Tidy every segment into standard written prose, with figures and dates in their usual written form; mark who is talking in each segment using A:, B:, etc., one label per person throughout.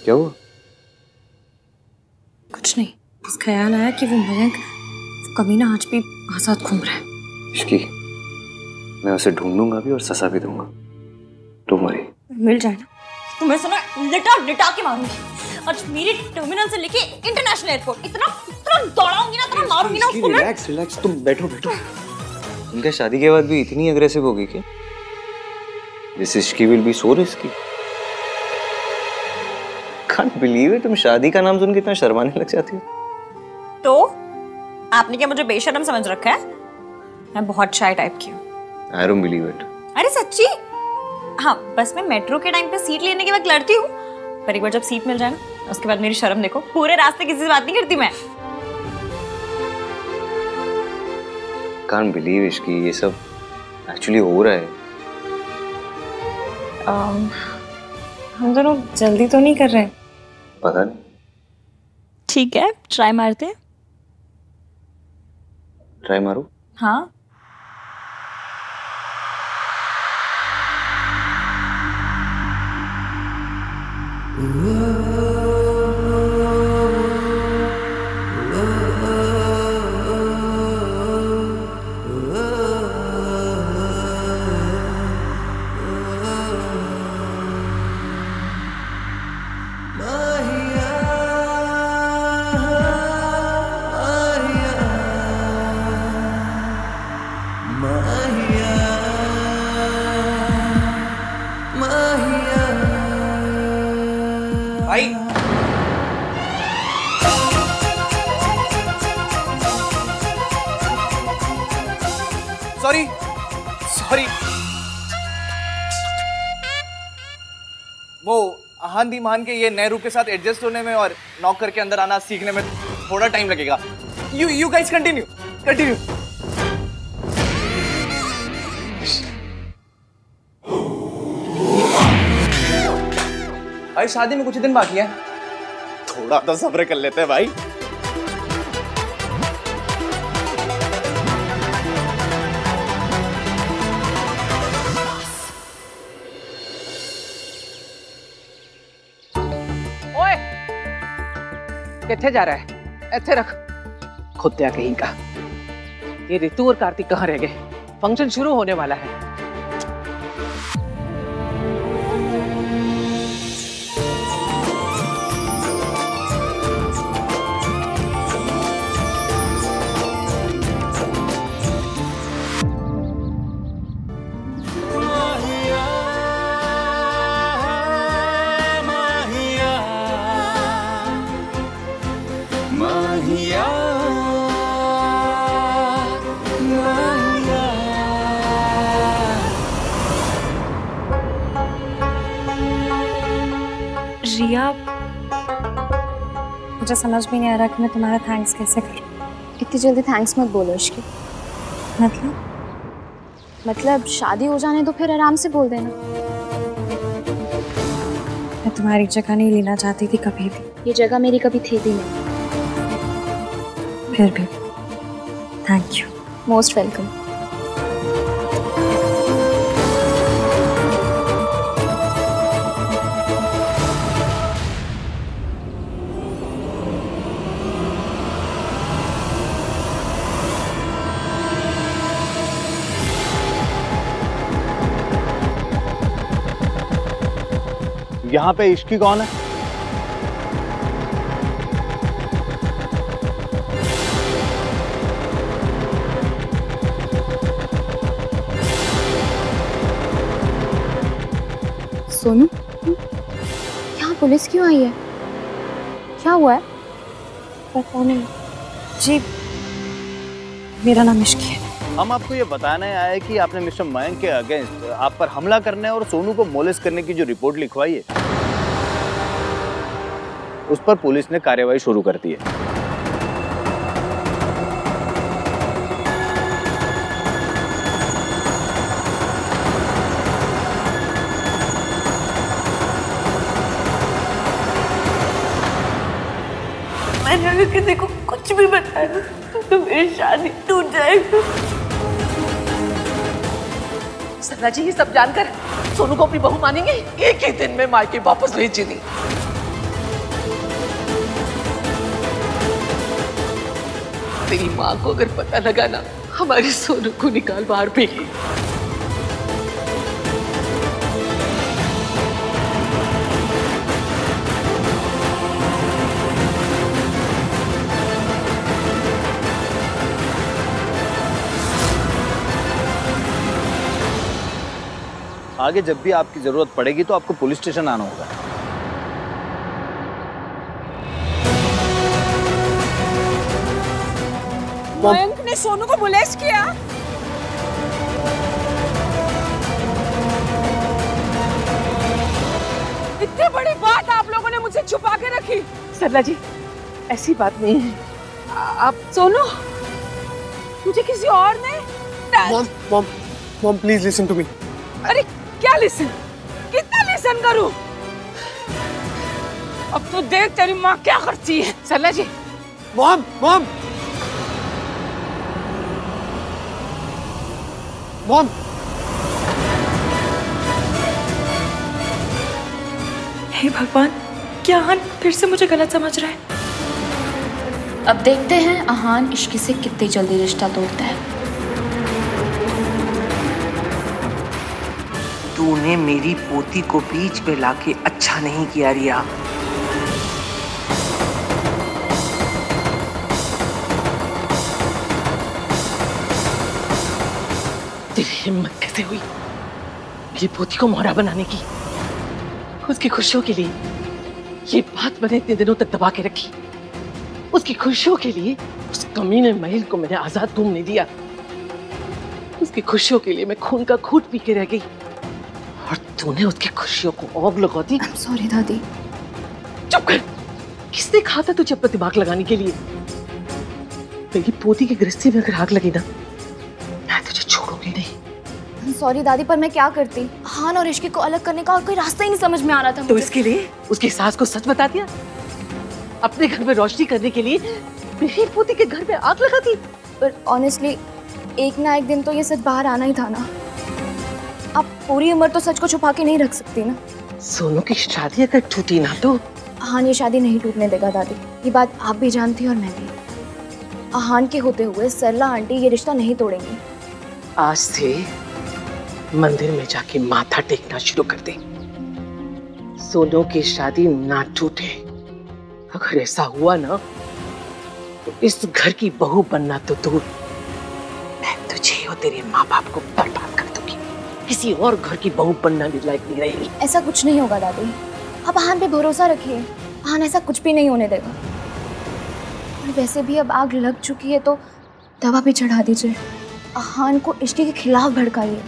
A: क्या हुआ?
B: कुछ नहीं, बस ख्याल आया कि वो मयंक, वो कमीना आज भी आजाद घूम रहा है।
A: इश्की, मैं उसे ढूंढूंगा भी और सजा भी दूंगा। Don't worry.
B: मिल जाए ना, तुम्हें सुना लिटा लिटा के मारूंगी। आज मेरी टर्मिनल से लेके इंटरनेशनल एयरपोर्ट इतना इतना दौड़ाऊंगी ना, इतना मारूंगी ना उसको मैं।
A: रिलैक्स रिलैक्स, तुम बैठो बैठो। उनके शादी के बाद भी इतनी अग्रेसिव होगी क्या? This Ishki will be so risky. Can't believe it, तुम शादी का नाम सुन के इतना शर्माने लग जाती हो।
B: तो आपने क्या मुझे बेशर्म समझ रखा है? मैं बहुत शाय टाइप की हूँ।
A: I don't believe it.
B: अरे सच्ची, हाँ बस मैं मेट्रो के टाइम पे सीट लेने के वक्त लड़ती हूँ, पर एक बार जब सीट मिल जाए ना, उसके बाद मेरी शर्म देखो, पूरे रास्ते किसी से बात नहीं करती मैं।
A: कांट बिलीव इश्की, ये सब एक्चुअली हो रहा है।
B: हम दोनों जल्दी तो नहीं कर रहे?
A: पता नहीं।
B: ठीक है, ट्राई मारते हैं।
A: ट्राई मारो।
B: हाँ।
A: भाई सॉरी सॉरी, वो आंधी मान के ये नए रूप के साथ एडजस्ट होने में और नॉक करके अंदर आना सीखने में थोड़ा टाइम लगेगा। You guys continue continue. भाई शादी में कुछ दिन बाकी है, थोड़ा तो सब्र कर लेते हैं भाई।
C: ओए, किथे जा रहा है? ऐसे रख। खुद्या कहीं का। ये ऋतु और कार्तिक कहाँ रह गए? फंक्शन शुरू होने वाला है।
B: रिया, मुझे समझ भी नहीं आ रहा कि मैं तुम्हारा थैंक्स कैसे करूं।
D: इतनी जल्दी थैंक्स मत बोलो इश्की। मतलब शादी हो जाने तो फिर आराम से बोल देना।
B: मैं तुम्हारी जगह नहीं लेना चाहती थी कभी भी।
D: ये जगह मेरी कभी थी भी नहीं।
B: फिर भी थैंक यू।
D: Most welcome.
E: यहाँ पे इश्की कौन है?
D: सोनू, यहाँ पुलिस क्यों आई है? क्या हुआ है? पता नहीं।
B: जी, मेरा नाम इश्की है।
E: हम आपको ये बताने आए कि आपने मिस्टर मयंक के अगेंस्ट आप पर हमला करने और सोनू को मोलेस्ट करने की जो रिपोर्ट लिखवाई है, उस पर पुलिस ने कार्रवाई शुरू कर दी है।
B: मैंने अगर किसी को कुछ भी बताया तो मेरी शादी टूट जाएगी।
C: सरला जी, ये सब जानकर सोनू को अपनी बहू मानेंगे? एक ही दिन में मायके वापस भेज दी। तेरी माँ को अगर पता लगा ना, हमारे सोनू को निकाल बाहर फेंकी।
E: आगे जब भी आपकी जरूरत पड़ेगी तो आपको पुलिस स्टेशन आना होगा।
F: मयंक ने सोनू को मोलेस्ट किया। इतनी बड़ी बात आप लोगों ने मुझसे छुपा के रखी।
C: सरला जी, ऐसी बात नहीं है।
F: आप सोनू, मुझे किसी और ने
G: mom mom mom please listen to me.
F: अरे क्या लिसन? कितना लिसन करूं? अब तो देख तेरी माँ क्या करती है।
C: सरला जी,
G: मॉम मॉम मॉम
B: हे भगवान, क्या आहान फिर से मुझे गलत समझ रहा है?
D: अब देखते हैं आहान इश्क से कितनी जल्दी रिश्ता तोड़ता है।
H: तूने मेरी पोती को बीच पे लाके अच्छा नहीं किया रिया।
C: तेरी हिम्मत कैसे हुई मेरी पोती को मोहरा बनाने की? उसकी खुशियों के लिए ये बात मैंने इतने दिनों तक दबा के रखी। उसकी खुशियों के लिए उस कमीने महिल को मैंने आजाद घूमने दिया। उसकी खुशियों के लिए मैं खून का घूंट पी के रह गई और तूने उसकी खुशियों को आग लगा दी।
D: सॉरी दादी।
C: चुप कर। किसने कहा था तुझे अपना दिमाग लगाने के लिए? मेरी पोती की गृहस्थी में अगर आग लगी ना, मैं तुझे छोड़ूंगी नहीं।
D: सॉरी दादी, पर मैं क्या करती? आहान और इश्क को अलग करने का और कोई रास्ता ही नहीं समझ में आ रहा था
C: तो
D: मुझे।
C: इसके लिए उसकी सास को सच बता दिया? अपने घर में रोशनी करने के लिए मेरी पोती के घर में आग लगा दी?
D: पर ऑनेस्टली एक ना एक दिन तो ये सच बाहर आना ही था ना। आप पूरी उम्र तो सच को छुपा के नहीं रख सकती ना।
C: सोनू की शादी अगर टूटी ना तो
D: आहान ये शादी नहीं टूटने देगा दादी। ये बात आप भी जानती और मैं भी। आहान के होते हुए सरला आंटी ये रिश्ता नहीं तोड़ेंगी।
C: आज से मंदिर में जाके माथा टेकना शुरू कर दे। सोनू की शादी ना टूटे। अगर ऐसा हुआ ना तो इस घर की बहू बनना तो दूर, मैं तुझे और तेरे माँ बाप को बर्बाद कर दूंगी। किसी और घर की बहू बनना भी लायक नहीं रहेगी।
D: ऐसा कुछ नहीं होगा दादी, आप आहान पे भरोसा रखिए। आहान ऐसा कुछ भी नहीं होने देगा। और वैसे भी अब आग लग चुकी है तो दवा भी चढ़ा दीजिए। आहान को इश्क के खिलाफ भड़काइए।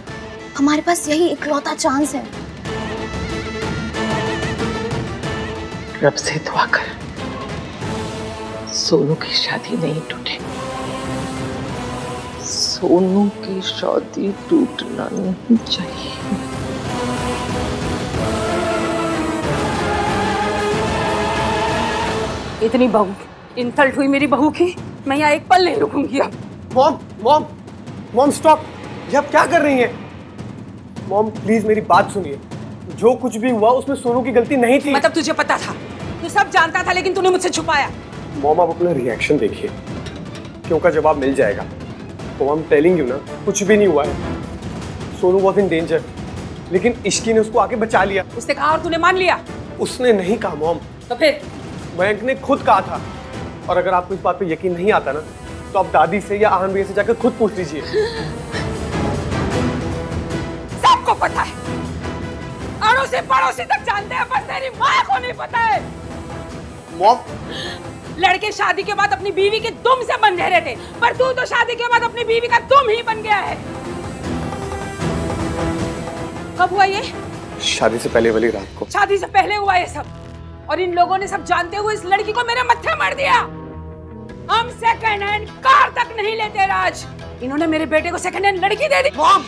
D: हमारे पास यही इकलौता चांस है।
C: रब से दुआ कर सोनू की शादी नहीं टूटे। सोनू की शादी टूटना नहीं चाहिए।
F: इतनी बहू इंसल्ट हुई मेरी बहू की, मैं यहाँ एक पल नहीं रुकूंगी अब।
G: Mom mom mom stop. ये आप क्या कर रही हैं? मॉम प्लीज मेरी बात सुनिए। जो कुछ भी हुआ उसमें सोनू की गलती नहीं थी।
F: मतलब तुझे पता था, तू सब जानता था, लेकिन तूने मुझसे छुपाया।
G: मॉम आप अपना रिएक्शन देखिए, क्यों का जवाब मिल जाएगा। तो I'm telling you ना, कुछ भी नहीं हुआ है। सोनू वॉज इन डेंजर, लेकिन इश्की ने उसको आके बचा लिया।
F: उसने कहा और तूने मान लिया?
G: उसने नहीं कहा मॉम,
F: तो फिर
G: मयंक ने खुद कहा था। और अगर आपको इस बात पे यकीन नहीं आता ना, तो आप दादी से या आहान भैया से जाकर खुद पूछ लीजिए।
F: सबको पता है, अड़ोसी पड़ोसी तक जानते हैं, बस तेरी माँ को नहीं पता है।
G: मॉम
F: लड़के शादी के बाद अपनी बीवी के दुम से बंधे रहते, पर तू तो शादी के बाद अपनी बीवी का दुम ही बन गया है। कब हुआ ये?
G: शादी से पहले वाली रात को।
F: शादी से पहले हुआ ये सब, और इन लोगों ने सब जानते हुए इस लड़की को मेरे मत्थे मार दिया। हम सेकंड हैंड कार तक नहीं लेते राज, इन्होंने मेरे बेटे को सेकंड हैंड लड़की दे दी।
G: मॉम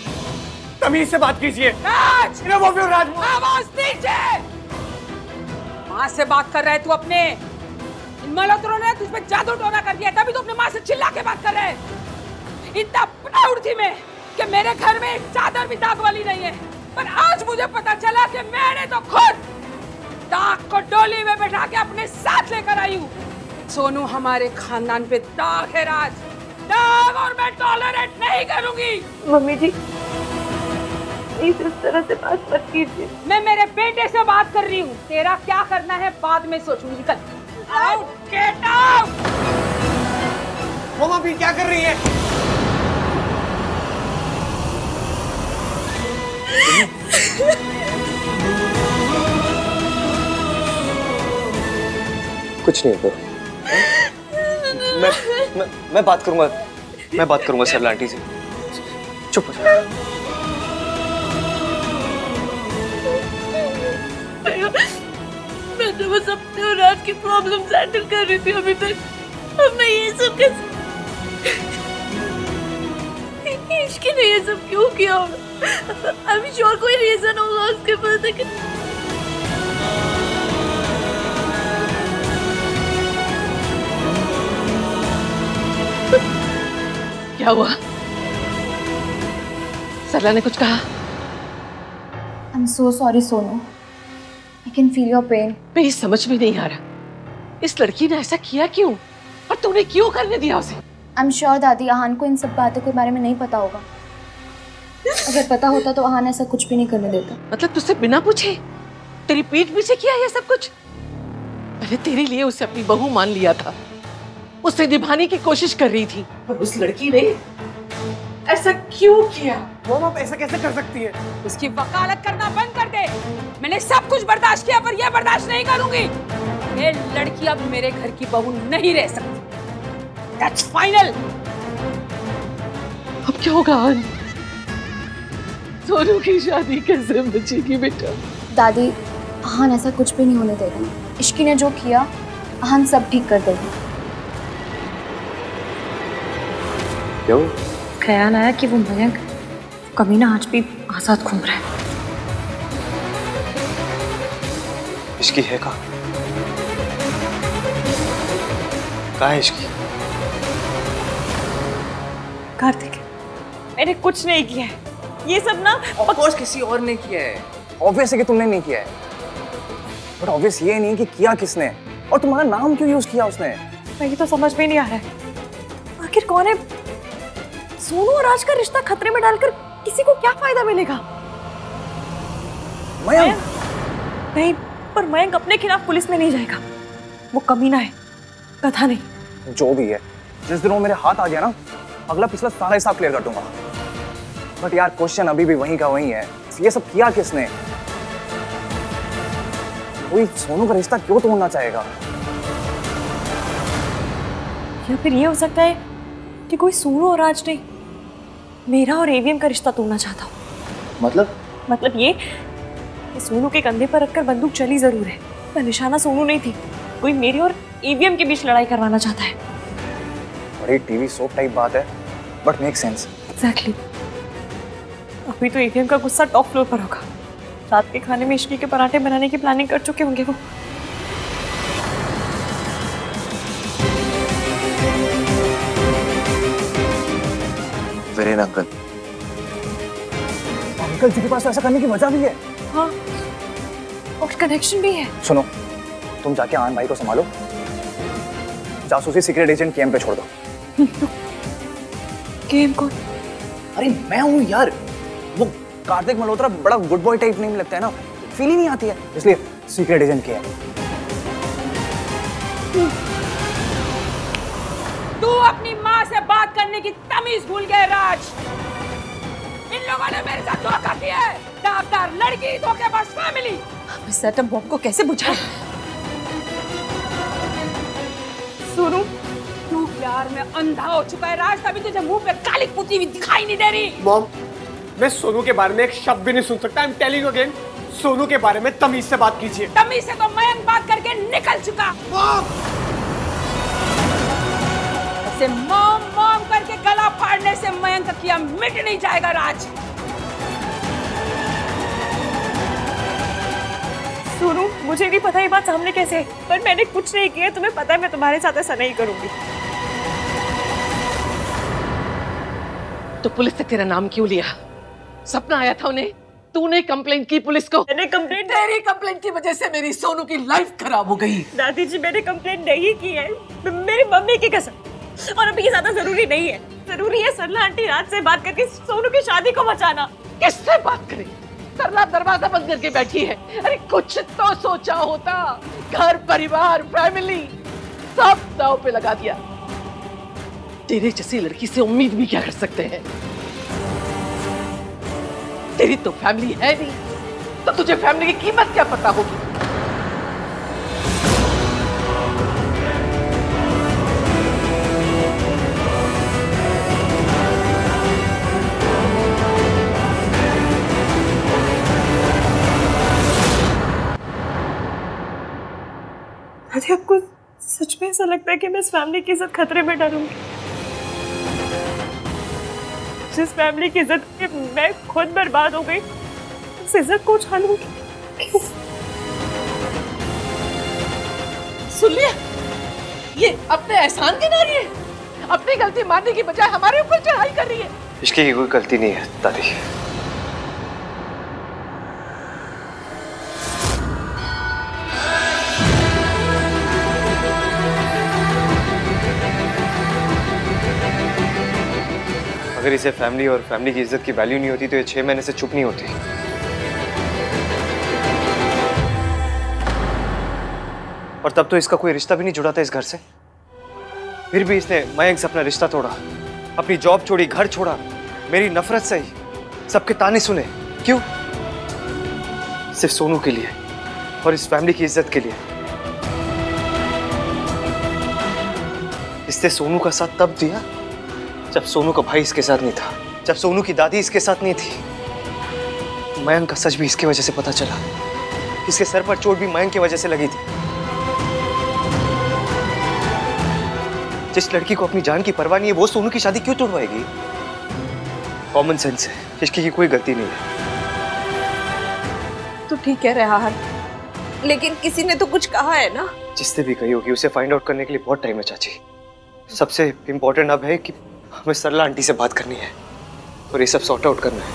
G: तमीज से बात कीजिए।
F: राज,
G: राज
F: आवाज नीचे। माँ से बात कर रहा है तू अपने? इन मल्होत्रों ने तुझ पे जादू टोना कर दिया, तभी तू अपने माँ से चिल्ला के बात कर रहा है। इतना प्राउड थी मैं कि मेरे घर में एक चादर भी दाग वाली नहीं है, पर आज मुझे पता चला कि मैंने तो खुद दाग को डोली में बैठा के अपने साथ लेकर आई हूँ। सोनू हमारे खानदान पे दाग है राज। दाग और मैं टॉलरेट नहीं करूंगी।
C: मम्मी जी प्लीज इस तरह से बात मत कीजिए।
F: मैं मेरे बेटे से बात कर रही हूँ, तेरा क्या करना है बाद में सोचूंगी। कल आउट, गेट आउट।
G: मम अभी क्या कर रही है?
A: कुछ नहीं होगा। मैं बात करूंगा सरला आंटी से। चुप हो जा।
C: मैं तो बस अपने और राज की प्रॉब्लम हैंडल कर रही थी अभी तक। अब मैं ये सब कैसे? इश्क ने ये सब क्यों किया होगा? आई एम श्योर कोई रीजन होगा उसके पास, लेकिन क्या हुआ? सरला ने कुछ कहा?
D: I am so sorry Sonu, I can feel your pain.
C: मेरी समझ में नहीं आ रहा इस लड़की ने ऐसा किया क्यों, और तूने क्यों करने दिया उसे?
D: आई एम श्योर दादी आहान को इन सब बातों के बारे में नहीं पता होगा। अगर पता होता तो आहान ऐसा कुछ भी नहीं करने देता।
C: मतलब तुझसे बिना पूछे तेरी पीठ पीछे किया ये सब कुछ? मैंने तेरे लिए उसे अपनी बहू मान लिया था, उसे निभाने की कोशिश कर रही थी, पर उस लड़की ने ऐसा क्यों किया?
G: मम आप ऐसा कैसे कर सकती है?
F: उसकी वकालत करना बंद कर दे। मैंने सब कुछ बर्दाश्त किया पर यह बर्दाश्त नहीं करूंगी। ये लड़की अब मेरे घर की बहू नहीं रह सकती। That's final।
C: अब क्या होगा? सोनू की शादी कैसे बचेगी बेटा?
D: दादी आहान ऐसा कुछ भी नहीं होने देगा। इश्की ने जो किया आहान सब ठीक कर देगा।
A: क्यों?
B: ख्याल आया कि वो मयंक कमीना आज भी आजाद घूम रहा है।
A: इसकी है कहाँ है इसकी?
B: कार्तिक मैंने कुछ नहीं किया है, ये सब ना
A: ऑफ कोर्स किसी और ने किया है। ऑब्वियस है कि तुमने नहीं किया है, बट ऑब्वियस ये नहीं कि किया किसने, और तुम्हारा नाम क्यों यूज किया उसने?
B: मुझे तो समझ में नहीं आ रहा है आखिर कौन है। सोनू और राज का रिश्ता खतरे में डालकर किसी को क्या फायदा मिलेगा?
A: मयंक?
B: नहीं, पर मयंक अपने खिलाफ पुलिस में नहीं जाएगा। वो कमीना है, कथा नहीं।
A: जो भी है, जिस दिन वो मेरे हाथ आ गया ना, अगला पिछला सारा हिसाब क्लियर कर दूंगा। बट यार क्वेश्चन अभी भी वहीं का वहीं है, ये सब किया किसने? कोई सोनू का रिश्ता क्यों तोड़ना चाहेगा?
B: या फिर ये हो सकता है कि कोई सोनू और राज नहीं, मेरा और एवीएम का रिश्ता तोड़ना चाहता हूँ। मतलब ये कि सोनू के कंधे पर रखकर बंदूक चली जरूर है, पर निशाना सोनू नहीं थी। कोई मेरी और एवीएम के बीच लड़ाई करवाना चाहता है।
A: बड़ी टीवी सोप टाइप बात है, बट मेक सेंस।
B: एग्जैक्टली। अभी तो एवीएम का गुस्सा टॉप फ्लोर पर होगा। रात के खाने में इश्की के पराठे बनाने की प्लानिंग कर चुके होंगे वो।
A: वीरेन अंकल जी के पास तो ऐसा करने की वजह भी है।
B: हाँ, और कनेक्शन भी है।
A: सुनो, तुम जाके आन भाई को संभालो, जासूसी सीक्रेट एजेंट केएम पे छोड़ दो।
B: केएम कौन?
A: अरे मैं हूँ यार, वो कार्तिक मल्होत्रा बड़ा गुड बॉय टाइप नेम लगता है ना, फील ही नहीं आती है, इसलिए सीक्रेट एजेंट केएम।
F: तू अपनी माँ से बात करने की तमीज भूल गए राज। इन लोगों ने मेरे साथ धोखा किया है। दागदार लड़की, धोखेबाज फैमिली।
B: इस एटम बॉम्ब को कैसे बुझाएं?
F: सुनू, तू प्यार में अंधा हो चुका है राज, तभी तुझे मुंह पे काली पुती हुई दिखाई नहीं दे रही।
G: मॉम, मैं सोनू के बारे में एक शब्द भी नहीं सुन सकता। I am telling you again, Sonu के बारे में तमीज से बात कीजिए।
F: तमीज से तो मयंक बात करके निकल चुका। ऐसे मॉम मॉम करके गला फाड़ने से मयंक का किया मिट नहीं जाएगा राज।
B: सुनो, मुझे नहीं पता ये बात सामने कैसे, पर मैंने कुछ नहीं किया। तुम्हें पता है मैं तुम्हारे साथ ऐसा नहीं करूंगी।
C: तो पुलिस ने तेरा नाम क्यों लिया? सपना आया था उन्हें, तूने कंप्लेन की पुलिस को?
B: मैंने कंप्लेंट,
C: तेरी कंप्लेन की वजह से मेरी सोनू की लाइफ खराब हो गई।
B: दादी जी मैंने कंप्लेंट नहीं की है, मेरी मम्मी की कसम। और अभी ये ज्यादा जरूरी नहीं है। जरूरी है सरला आंटी राज से बात करके सोनू की शादी को बचाना।
C: किससे बात करें? सरला दरवाजा बंद करके बैठी है। अरे कुछ तो सोचा होता। घर परिवार फैमिली सब दांव पे लगा दिया। तेरे जैसी लड़की से उम्मीद भी क्या कर सकते हैं? तेरी तो फैमिली है नहीं, तो तुझे फैमिली की कीमत क्या पता होगी?
B: अरे आपको सच में ऐसा लगता है कि मैं इस फैमिली की इज्जत खतरे में डालूंगी? जिस फैमिली की इज्जत के मैं खुद बर्बाद हो गई, उस इज्जत को उछालूंगी? क्यों?
C: सुन लिया? ये अपने एहसान गिना रही है। अपनी गलती मानने की बजाय हमारे ऊपर चढ़ाई कर रही है।
G: इसकी की कोई गलती नहीं है दादी। अगर इसे फैमिली और फैमिली की इज्जत की वैल्यू नहीं होती तो ये 6 महीने से चुप नहीं होती। और तब तो इसका कोई रिश्ता भी नहीं जुड़ा था इस घर से। फिर भी इसने मयंक से अपना रिश्ता तोड़ा, अपनी जॉब छोड़ी, घर छोड़ा, मेरी नफरत सही, सबके ताने सुने। क्यों? सिर्फ सोनू के लिए और इस फैमिली की इज्जत के लिए। इसने सोनू का साथ तब दिया जब सोनू का भाई इसके साथ नहीं था, जब सोनू की दादी इसके साथ नहीं थी। मयंक का सच भी इसकी वजह से पता चला। इसके सर पर चोट भी मयंक की वजह से लगी थी। जिस लड़की को अपनी जान की परवाह नहीं है वो सोनू की शादी क्यों तोड़वाएगी? कॉमन सेंस है, इश्की की कोई गलती नहीं है।
B: तो ठीक कह रहा है, लेकिन किसी ने तो कुछ कहा है ना?
G: जिसने भी कही होगी उसे फाइंड आउट करने के लिए बहुत टाइम है चाची। सबसे इम्पोर्टेंट अब है कि हमें सरला आंटी से बात करनी है और ये सब सॉर्ट आउट करना है।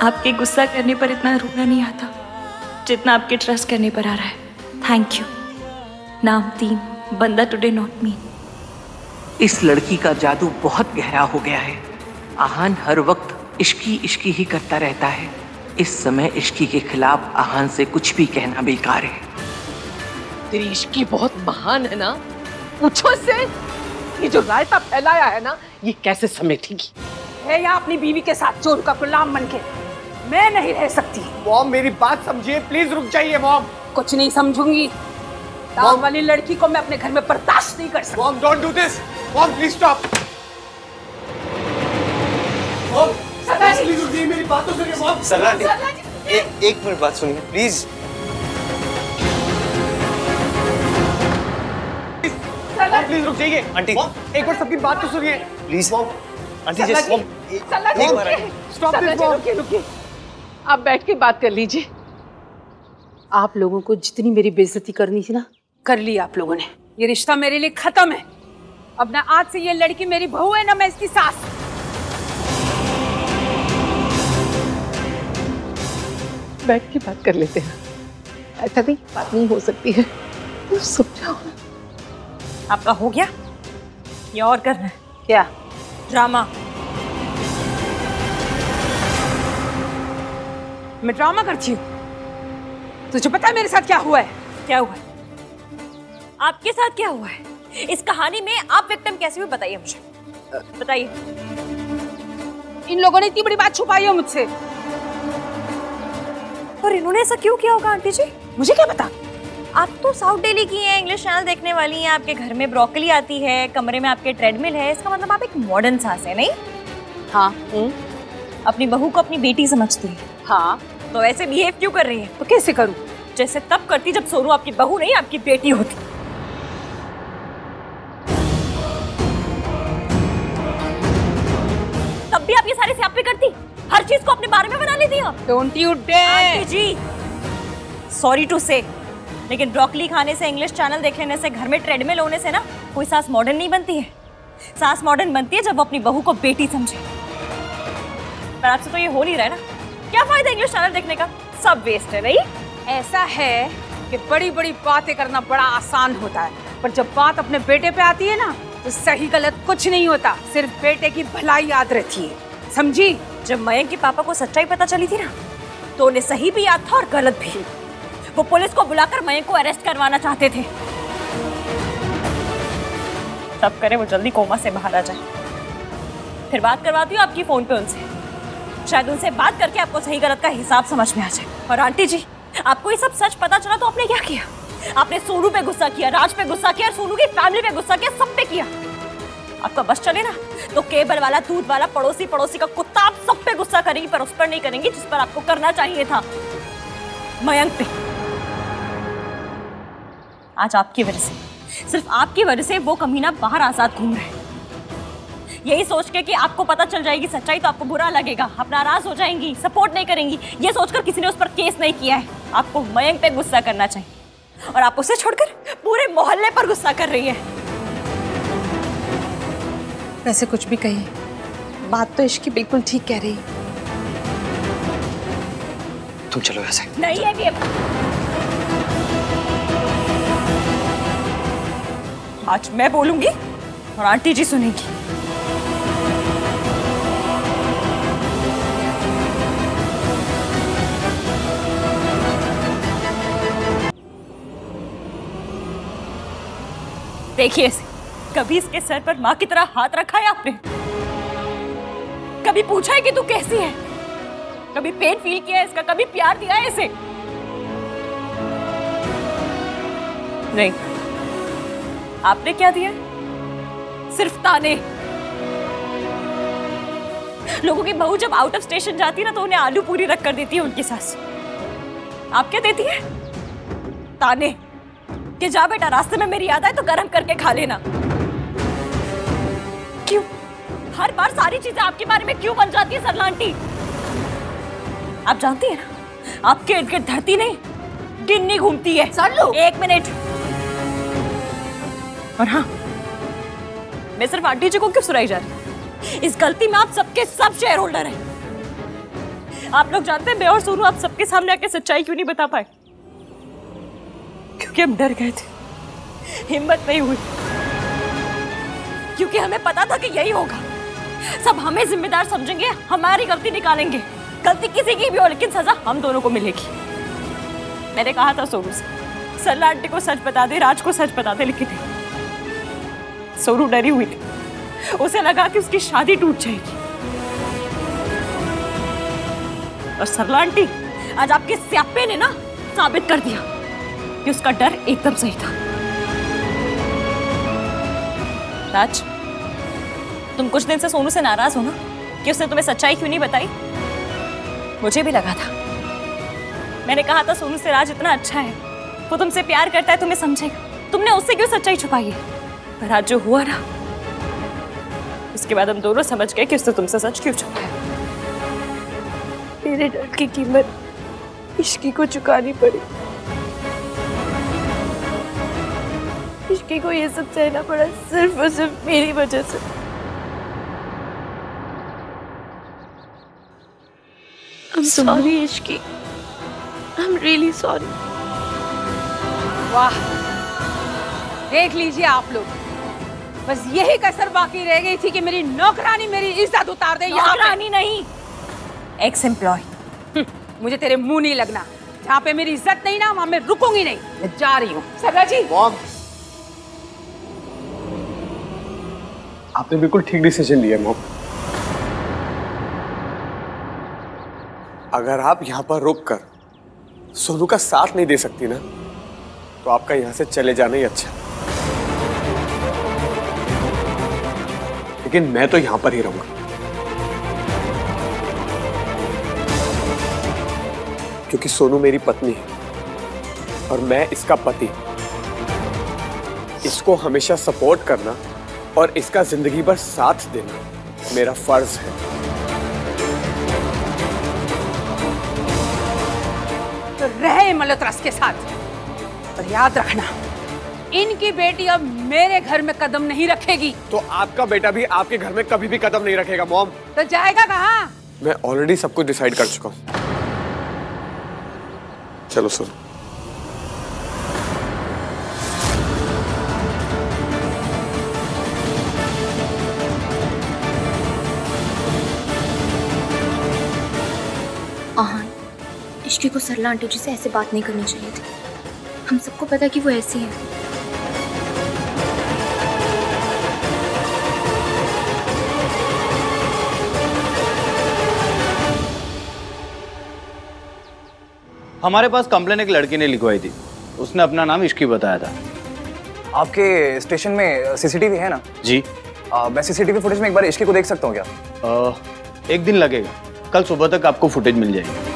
B: आपके गुस्सा करने पर इतना रोना नहीं आता जितना आपके ट्रस्ट करने पर आ रहा है। Thank you. नाम 3, बंदा टुडे नॉट मी।
H: इस लड़की का जादू बहुत गहरा हो गया है। आहान हर वक्त इश्की इश्की ही करता रहता है। इस समय इश्की के खिलाफ आहान से कुछ भी कहना बेकार है।
C: तेरी इश्की बहुत महान है ना? पूछो इससे, ये जो रायता फैलाया है ना, ये कैसे समेटेगी?
F: है या अपनी बीवी के साथ चोर का गुलाम बनके मैं नहीं रह सकती।
G: मॉम मेरी बात समझिए, प्लीज रुक जाइए मॉम।
F: कुछ नहीं समझूंगी। दाम वाली लड़की को मैं अपने घर में बर्दाश्त नहीं कर सकती।
G: Mom don't do this. Mom please stop. Mom please रुक जाइए, मेरी बात तो सुनिए मॉम। सरला जी एक मिनट बात सुनिए प्लीज। प्लीज रुक जाइए आंटी, एक बार सबकी बात तो सुनिए please. Mom aunty ji
C: stop this mom. रुकिए, आप बैठ के बात कर लीजिए।
F: आप लोगों को जितनी मेरी बेइज्जती करनी थी ना, कर ली आप लोगों ने। ये रिश्ता मेरे लिए खत्म है। अब ना आज से ये लड़की मेरी बहू है ना मैं इसकी सास।
C: बैठ के बात कर लेते हैं। ऐसा नहीं बात नहीं हो सकती है, समझाओ।
B: आपका हो गया या और करना है?
F: क्या
B: ड्रामा?
F: मैं ड्रामा करती हूँ? तुझे पता है मेरे साथ क्या हुआ है?
B: क्या हुआ है? आपके साथ क्या हुआ है? इस कहानी में आप विक्टिम कैसे हुए बताइए मुझे, बताइए।
F: इन लोगों ने इतनी बड़ी बात छुपाई है मुझसे।
B: और इन्होंने ऐसा क्यों किया होगा आंटी जी?
F: मुझे क्या पता।
B: आप तो साउथ डेली की हैं, इंग्लिश चैनल देखने वाली हैं, आपके घर में ब्रोकली आती है, कमरे में आपके ट्रेडमिल है, इसका मतलब आप एक मॉडर्न सास है, नहीं?
F: हाँ।
B: अपनी बहू को अपनी बेटी समझती है।
F: हाँ।
B: तो ऐसे बिहेव क्यों कर रही है?
F: तो कैसे करूं?
B: जैसे तब करती जब सोनू आपकी बहू नहीं आपकी बेटी होती। तब भी आप ये सारे स्यापे करती, हर चीज को अपने बारे में बना लेती आप।
F: Don't you dare.
B: Aunty ji sorry to say, लेकिन ब्रोकली खाने से, इंग्लिश चैनल देख लेने से, घर में ट्रेडमिल होने से ना कोई सास मॉडर्न नहीं बनती है। सास मॉडर्न बनती है जब वो अपनी बहू को बेटी समझे। पर आपसे तो ये हो नहीं रहा है ना, क्या फायदा इंग्लिश चैनल देखने का? सब वेस्ट है, नहीं?
F: ऐसा है कि बड़ी बड़ी बातें करना बड़ा आसान होता है, पर जब बात अपने बेटे पे आती है ना तो सही गलत कुछ नहीं होता, सिर्फ बेटे की भलाई याद रहती है, समझी?
B: जब मयंक के पापा को सच्चाई पता चली थी ना तो उन्हें सही भी याद था और गलत भी। वो पुलिस को बुलाकर मयंक को अरेस्ट करवाना चाहते थे। तब करे वो जल्दी कोमा से बाहर आ जाए। फिर बात करवाती हूँ आपकी फोन पे उनसे, शायद उनसे बात करके आपको सही गलत का हिसाब समझ में आ जाए। और आंटी जी, आपको ये सब सच पता चला तो आपने क्या किया? आपने सोनू पे गुस्सा किया, राज पे गुस्सा किया, सोनू की फैमिली पे गुस्सा किया, सब पे किया। आपका बस चले ना तो केबल वाला, दूध वाला, पड़ोसी का कुत्ता, आप सब पे गुस्सा करेंगी, पर उस पर नहीं करेंगी जिस पर आपको करना चाहिए था, मयंक पे। आज आपकी वजह से, सिर्फ आपकी वजह से वो कमीना बाहर आजाद घूम रहे हैं। यही सोच के कि आपको पता चल जाएगी सच्चाई तो आपको बुरा लगेगा, आप नाराज हो जाएंगी, सपोर्ट नहीं करेंगी, ये सोचकर किसी ने उस पर केस नहीं किया है। आपको मयंक पे गुस्सा करना चाहिए और आप उसे छोड़कर पूरे मोहल्ले पर गुस्सा कर रही है।
F: वैसे कुछ भी कही, बात तो इश्की बिल्कुल ठीक कह रही।
G: तुम चलो यहाँ से।
B: नहीं है ये, आज मैं बोलूंगी और आंटी जी सुनेंगी। देखिए इसे, कभी इसके सर पर माँ की तरह हाथ रखा है आपने? कभी पूछा है कि तू कैसी है? कभी पेन फील किया है इसका? कभी प्यार दिया है इसे? नहीं। आपने क्या दिया? सिर्फ ताने। लोगों की बहू जब आउट ऑफ स्टेशन जाती है ना तो उन्हें आलू पूरी रख कर देती है उनकी सास। आप क्या देती है? ताने कि जा बेटा, रास्ते में मेरी याद आए तो गरम करके खा लेना। क्यों हर बार सारी चीजें आपके बारे में क्यों बन जाती है सरला आंटी? आप जानती है ना, आपके इर्द गिर्द धरती नहीं गिन्नी घूमती है।
F: सरलू,
B: 1 मिनट। और हाँ, मैं सिर्फ आंटी जी को क्यों सुनाई जा रही? इस गलती में आप सबके सब शेयर होल्डर हैं। आप लोग जानते हैं मैं और सोनू आप सबके सामने आके सच्चाई क्यों नहीं बता पाए? क्योंकि हम डर गए थे, हिम्मत नहीं हुई, क्योंकि हमें पता था कि यही होगा। सब हमें जिम्मेदार समझेंगे, हमारी गलती निकालेंगे। गलती किसी की भी हो लेकिन सजा हम दोनों को मिलेगी। मैंने कहा था सोनू से, सरला आंटी को सच बता दे, राज को सच बता दे, लेकिन सोनू डरी हुई थी। उसे लगा कि उसकी शादी टूट जाएगी। और सरला आंटी, आज आपके स्यापे ने ना साबित कर दिया कि उसका डर एकदम सही था। राज, तुम कुछ दिन से सोनू से नाराज हो ना कि उसने तुम्हें सच्चाई क्यों नहीं बताई? मुझे भी लगा था। मैंने कहा था सोनू से, राज इतना अच्छा है, वो तुमसे प्यार करता है, तुम्हें समझेगा। तुमने उससे क्यों सच्चाई छुपाई है? पर आज जो हुआ ना, उसके बाद हम दोनों समझ गए कि उसने तुमसे सच क्यों छुपाया। मेरे डर की कीमत इश्की को चुकानी पड़ी। इश्की को ये सब सहना पड़ा सिर्फ और सिर्फ मेरी वजह से। I'm sorry Ishki, I'm really sorry।
F: वाह, देख लीजिए आप लोग, बस यही कसर बाकी रह गई थी कि मेरी नौकरानी मेरी इज्जत उतार दे।
B: नौकरानी नहीं, एक्स एम्प्लॉय।
F: मुझे तेरे मुंह नहीं लगना। जहाँ पे मेरी इज्जत नहीं ना वहाँ मैं रुकूंगी नहीं। मैं जा रही हूँ। सरला जी,
G: मॉम, आपने बिल्कुल ठीक डिसीजन लिया मॉम। अगर आप यहाँ पर रुक कर सोनू का साथ नहीं दे सकती ना, तो आपका यहाँ से चले जाना ही अच्छा। लेकिन मैं तो यहाँ पर ही रहूंगा, क्योंकि सोनू मेरी पत्नी है और मैं इसका पति। इसको हमेशा सपोर्ट करना और इसका जिंदगी भर साथ देना मेरा फर्ज है।
F: तो रहे मल्होत्रास के साथ, पर याद रखना इनकी बेटी अब मेरे घर में कदम नहीं रखेगी।
G: तो आपका बेटा भी आपके घर में कभी भी कदम नहीं रखेगा मॉम।
F: तो जाएगा कहाँ?
G: मैं ऑलरेडी सब कुछ डिसाइड कर चुका हूँ। चलो सुनो।
D: इश्की को सरला आंटी जी से ऐसे बात नहीं करनी चाहिए थी। हम सबको पता है कि वो ऐसी है।
E: हमारे पास कंप्लेन एक लड़की ने लिखवाई थी, उसने अपना नाम इश्की बताया था।
A: आपके स्टेशन में सीसीटीवी है ना?
E: जी।
A: मैं सीसीटीवी फुटेज में एक बार इश्की को देख सकता हूँ क्या?
E: एक दिन लगेगा, कल सुबह तक आपको फुटेज मिल जाएगी।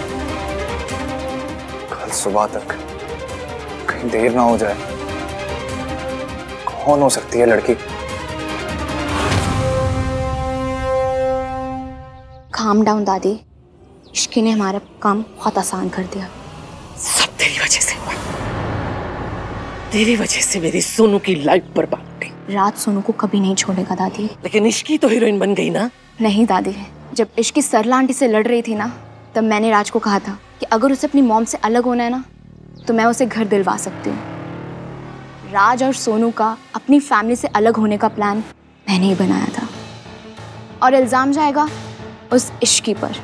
A: कल सुबह तक? कहीं देर ना हो जाए। कौन हो सकती है लड़की?
D: काम डाउन दादी, इश्की ने हमारा काम बहुत आसान कर दिया।
C: सब तेरी वजह से हुआ। तेरी वजह से मेरी सोनू की लाइफ बर्बाद हो गई।
D: राज सोनू को कभी नहीं छोड़ेगा दादी।
C: लेकिन इश्की तो हीरोइन बन गई ना।
D: नहीं दादी, जब इश्की सरला आंटी से लड़ रही थी ना, तब मैंने राज को कहा था कि अगर उसे अपनी मॉम से अलग होना है ना, तो मैं उसे घर दिलवा सकती हूँ। राज और सोनू का अपनी फैमिली से अलग होने का प्लान मैंने ही बनाया था, और इल्जाम जाएगा उस इश्की पर।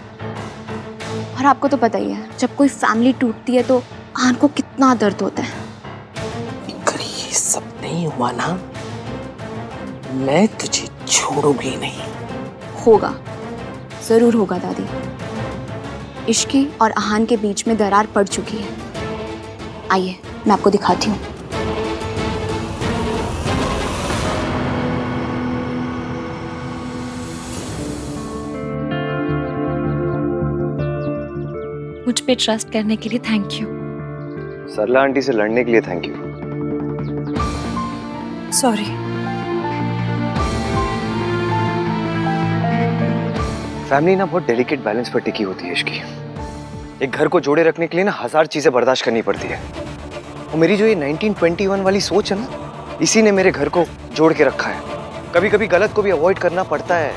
D: और आपको तो पता ही है, जब कोई फैमिली टूटती है तो आन को कितना दर्द होता है।
C: अगर ये सब नहीं हुआ ना, मैं तुझे छोड़ूंगी नहीं।
D: होगा, जरूर होगा दादी। इश्की और आहान के बीच में दरार पड़ चुकी है। आइए, मैं आपको दिखाती हूँ।
B: मुझ पे ट्रस्ट करने के लिए थैंक यू।
G: सरला आंटी से लड़ने के लिए थैंक यू।
B: सॉरी।
G: फैमिली ना बहुत डेलिकेट बैलेंस पर टिकी होती है इसकी। एक घर को जोड़े रखने के लिए ना 1000 चीजें बर्दाश्त करनी पड़ती है। और मेरी जो ये 1921 वाली सोच है ना, इसी ने मेरे घर को जोड़ के रखा है। कभी कभी गलत को भी अवॉइड करना पड़ता है।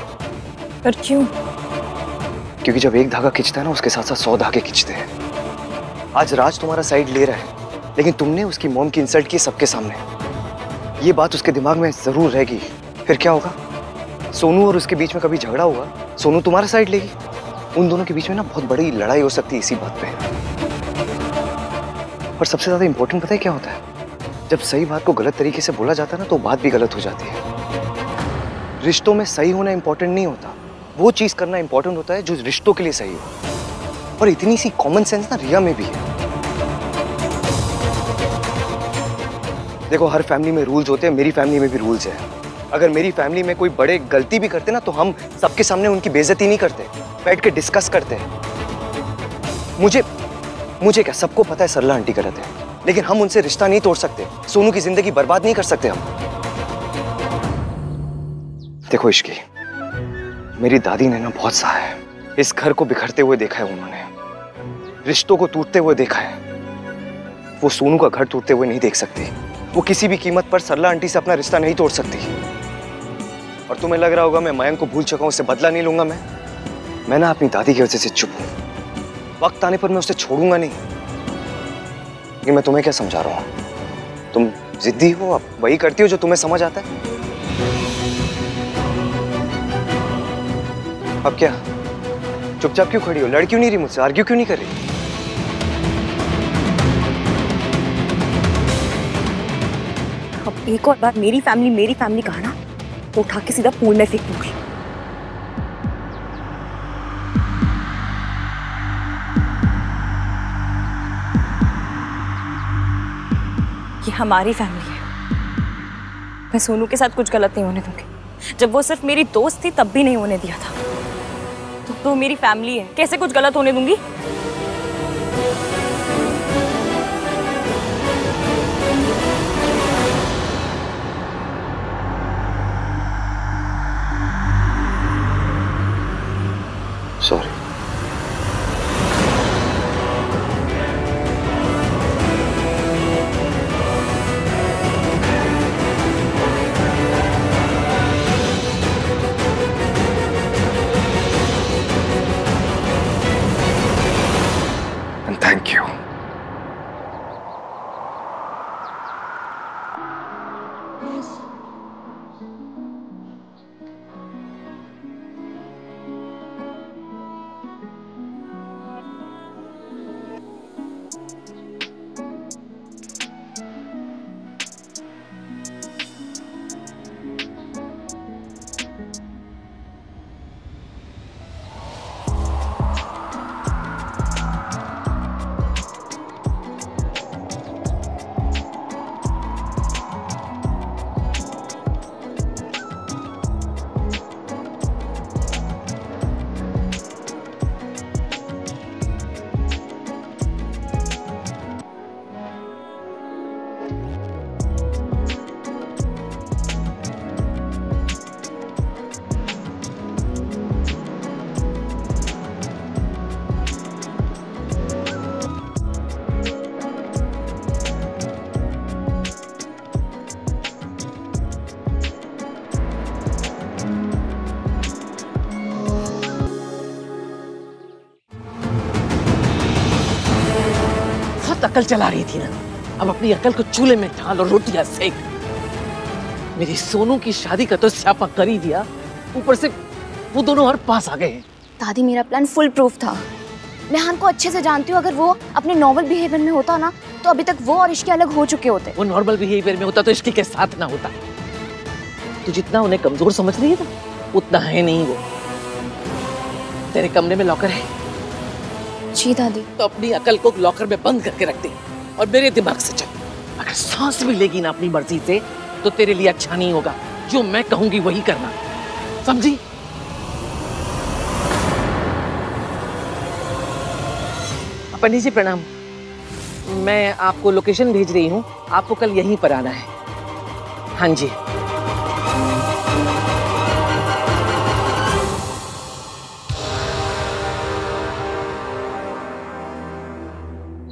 B: पर क्यों?
G: क्योंकि जब एक धागा खिंचता है ना, उसके साथ साथ 100 धागे खिंचते हैं। आज राज तुम्हारा साइड ले रहा है, लेकिन तुमने उसकी मॉम की इंसल्ट की सबके सामने। ये बात उसके दिमाग में जरूर रहेगी। फिर क्या होगा? सोनू और उसके बीच में कभी झगड़ा हुआ, सोनू तुम्हारा साइड लेगी। उन दोनों के बीच में ना बहुत बड़ी लड़ाई हो सकती है इसी बात पे। और सबसे ज्यादा इंपॉर्टेंट पता है क्या होता है? जब सही बात को गलत तरीके से बोला जाता है ना, तो बात भी गलत हो जाती है। रिश्तों में सही होना इंपॉर्टेंट नहीं होता, वो चीज करना इंपॉर्टेंट होता है जो रिश्तों के लिए सही हो। और इतनी सी कॉमन सेंस ना रिया में भी है। देखो, हर फैमिली में रूल्स होते हैं, मेरी फैमिली में भी रूल्स है। अगर मेरी फैमिली में कोई बड़े गलती भी करते ना, तो हम सबके सामने उनकी बेइज्जती नहीं करते, बैठ के डिस्कस करते हैं। मुझे क्या, सबको पता है सरला आंटी गलत है, लेकिन हम उनसे रिश्ता नहीं तोड़ सकते। सोनू की जिंदगी बर्बाद नहीं कर सकते हम। देखो इश्की, मेरी दादी ने ना बहुत सहा है। इस घर को बिखरते हुए देखा है उन्होंने, रिश्तों को टूटते हुए देखा है। वो सोनू का घर टूटते हुए नहीं देख सकती। वो किसी भी कीमत पर सरला आंटी से अपना रिश्ता नहीं तोड़ सकती। और तुम्हें लग रहा होगा मैं मयंक को भूल चुका हूं, उससे बदला नहीं लूंगा। मैं ना अपनी दादी की वजह से चुप हूं। वक्त आने पर मैं उसे छोड़ूंगा नहीं। लेकिन मैं तुम्हें क्या समझा रहा हूं? तुम जिद्दी हो, अब वही करती हो जो तुम्हें समझ आता है। अब क्या चुपचाप क्यों खड़ी हो? लड़ क्यों नहीं रही मुझसे? आर्ग्यू क्यों नहीं कर रही?
B: अब एक और बार मेरी फैमिली कहा ना, तो उठा के सीधा पूल में फेंक दूंगी। ये हमारी फैमिली है। मैं सोनू के साथ कुछ गलत नहीं होने दूंगी। जब वो सिर्फ मेरी दोस्त थी तब भी नहीं होने दिया था। तो मेरी फैमिली है, कैसे कुछ गलत होने दूंगी?
G: सॉरी। And thank you.
C: वक्त अकल चला रही थी ना, अब अपनी अकल को चूल्हे में डाल और रोटियां सेक। मेरी सोनू की शादी का तो स्यापा कर ही दिया, ऊपर से वो दोनों हर पास आ गए हैं।
D: दादी मेरा प्लान फुल प्रूफ था। मैं अहान को अच्छे से जानती हूँ, अगर वो अपने नॉर्मल बिहेवियर में होता ना तो अभी तक वो और इश्क अलग हो चुके होते।
C: वो नॉर्मल बिहेवियर में होता तो इश्क के साथ ना होता। तू जितना उन्हें कमजोर समझ रही है ना, उतना है नहीं वो। तेरे कमरे में लॉकर है?
D: जी दादी।
C: तो अपनी अकल को लॉकर में बंद करके रख दे और मेरे दिमाग से चल। अगर सांस भी लेगी ना अपनी मर्जी से तो तेरे लिए अच्छा नहीं होगा। जो मैं कहूंगी वही करना, समझी? पंडित जी प्रणाम। मैं आपको लोकेशन भेज रही हूँ, आपको कल यहीं पर आना है। हाँ जी।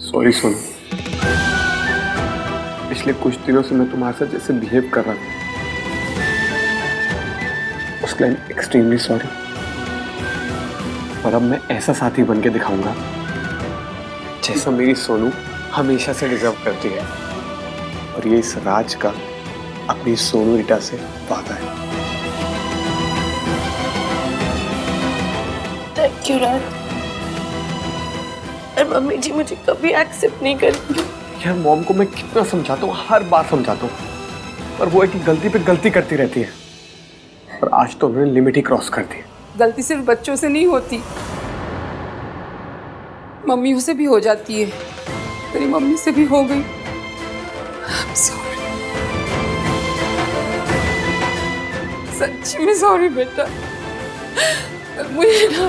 I: सॉरी सोनू, पिछले कुछ दिनों से मैं तुम्हारे साथ जैसे बिहेव कर रहा था उसके लिए एक्सट्रीमली सॉरी। और अब मैं ऐसा साथी बन के दिखाऊंगा जैसा मेरी सोनू हमेशा से डिजर्व करती है। और ये इस राज का अपनी सोनू रीटा से वादा है।
B: थैंक यू राज। और मम्मी जी मुझे कभी एक्सेप्ट नहीं करेंगी।
I: यार मॉम को मैं कितना समझाता हूँ, हर बार समझाता हूँ, पर वो एक गलती पे गलती करती रहती है। और आज तो उन्होंने लिमिट ही क्रॉस कर दी।
F: गलती सिर्फ बच्चों से नहीं होती, मम्मियों से भी हो जाती है। तेरी मम्मी से भी हो गई। I'm sorry. सच्ची में सॉरी बेटा। मुझे ना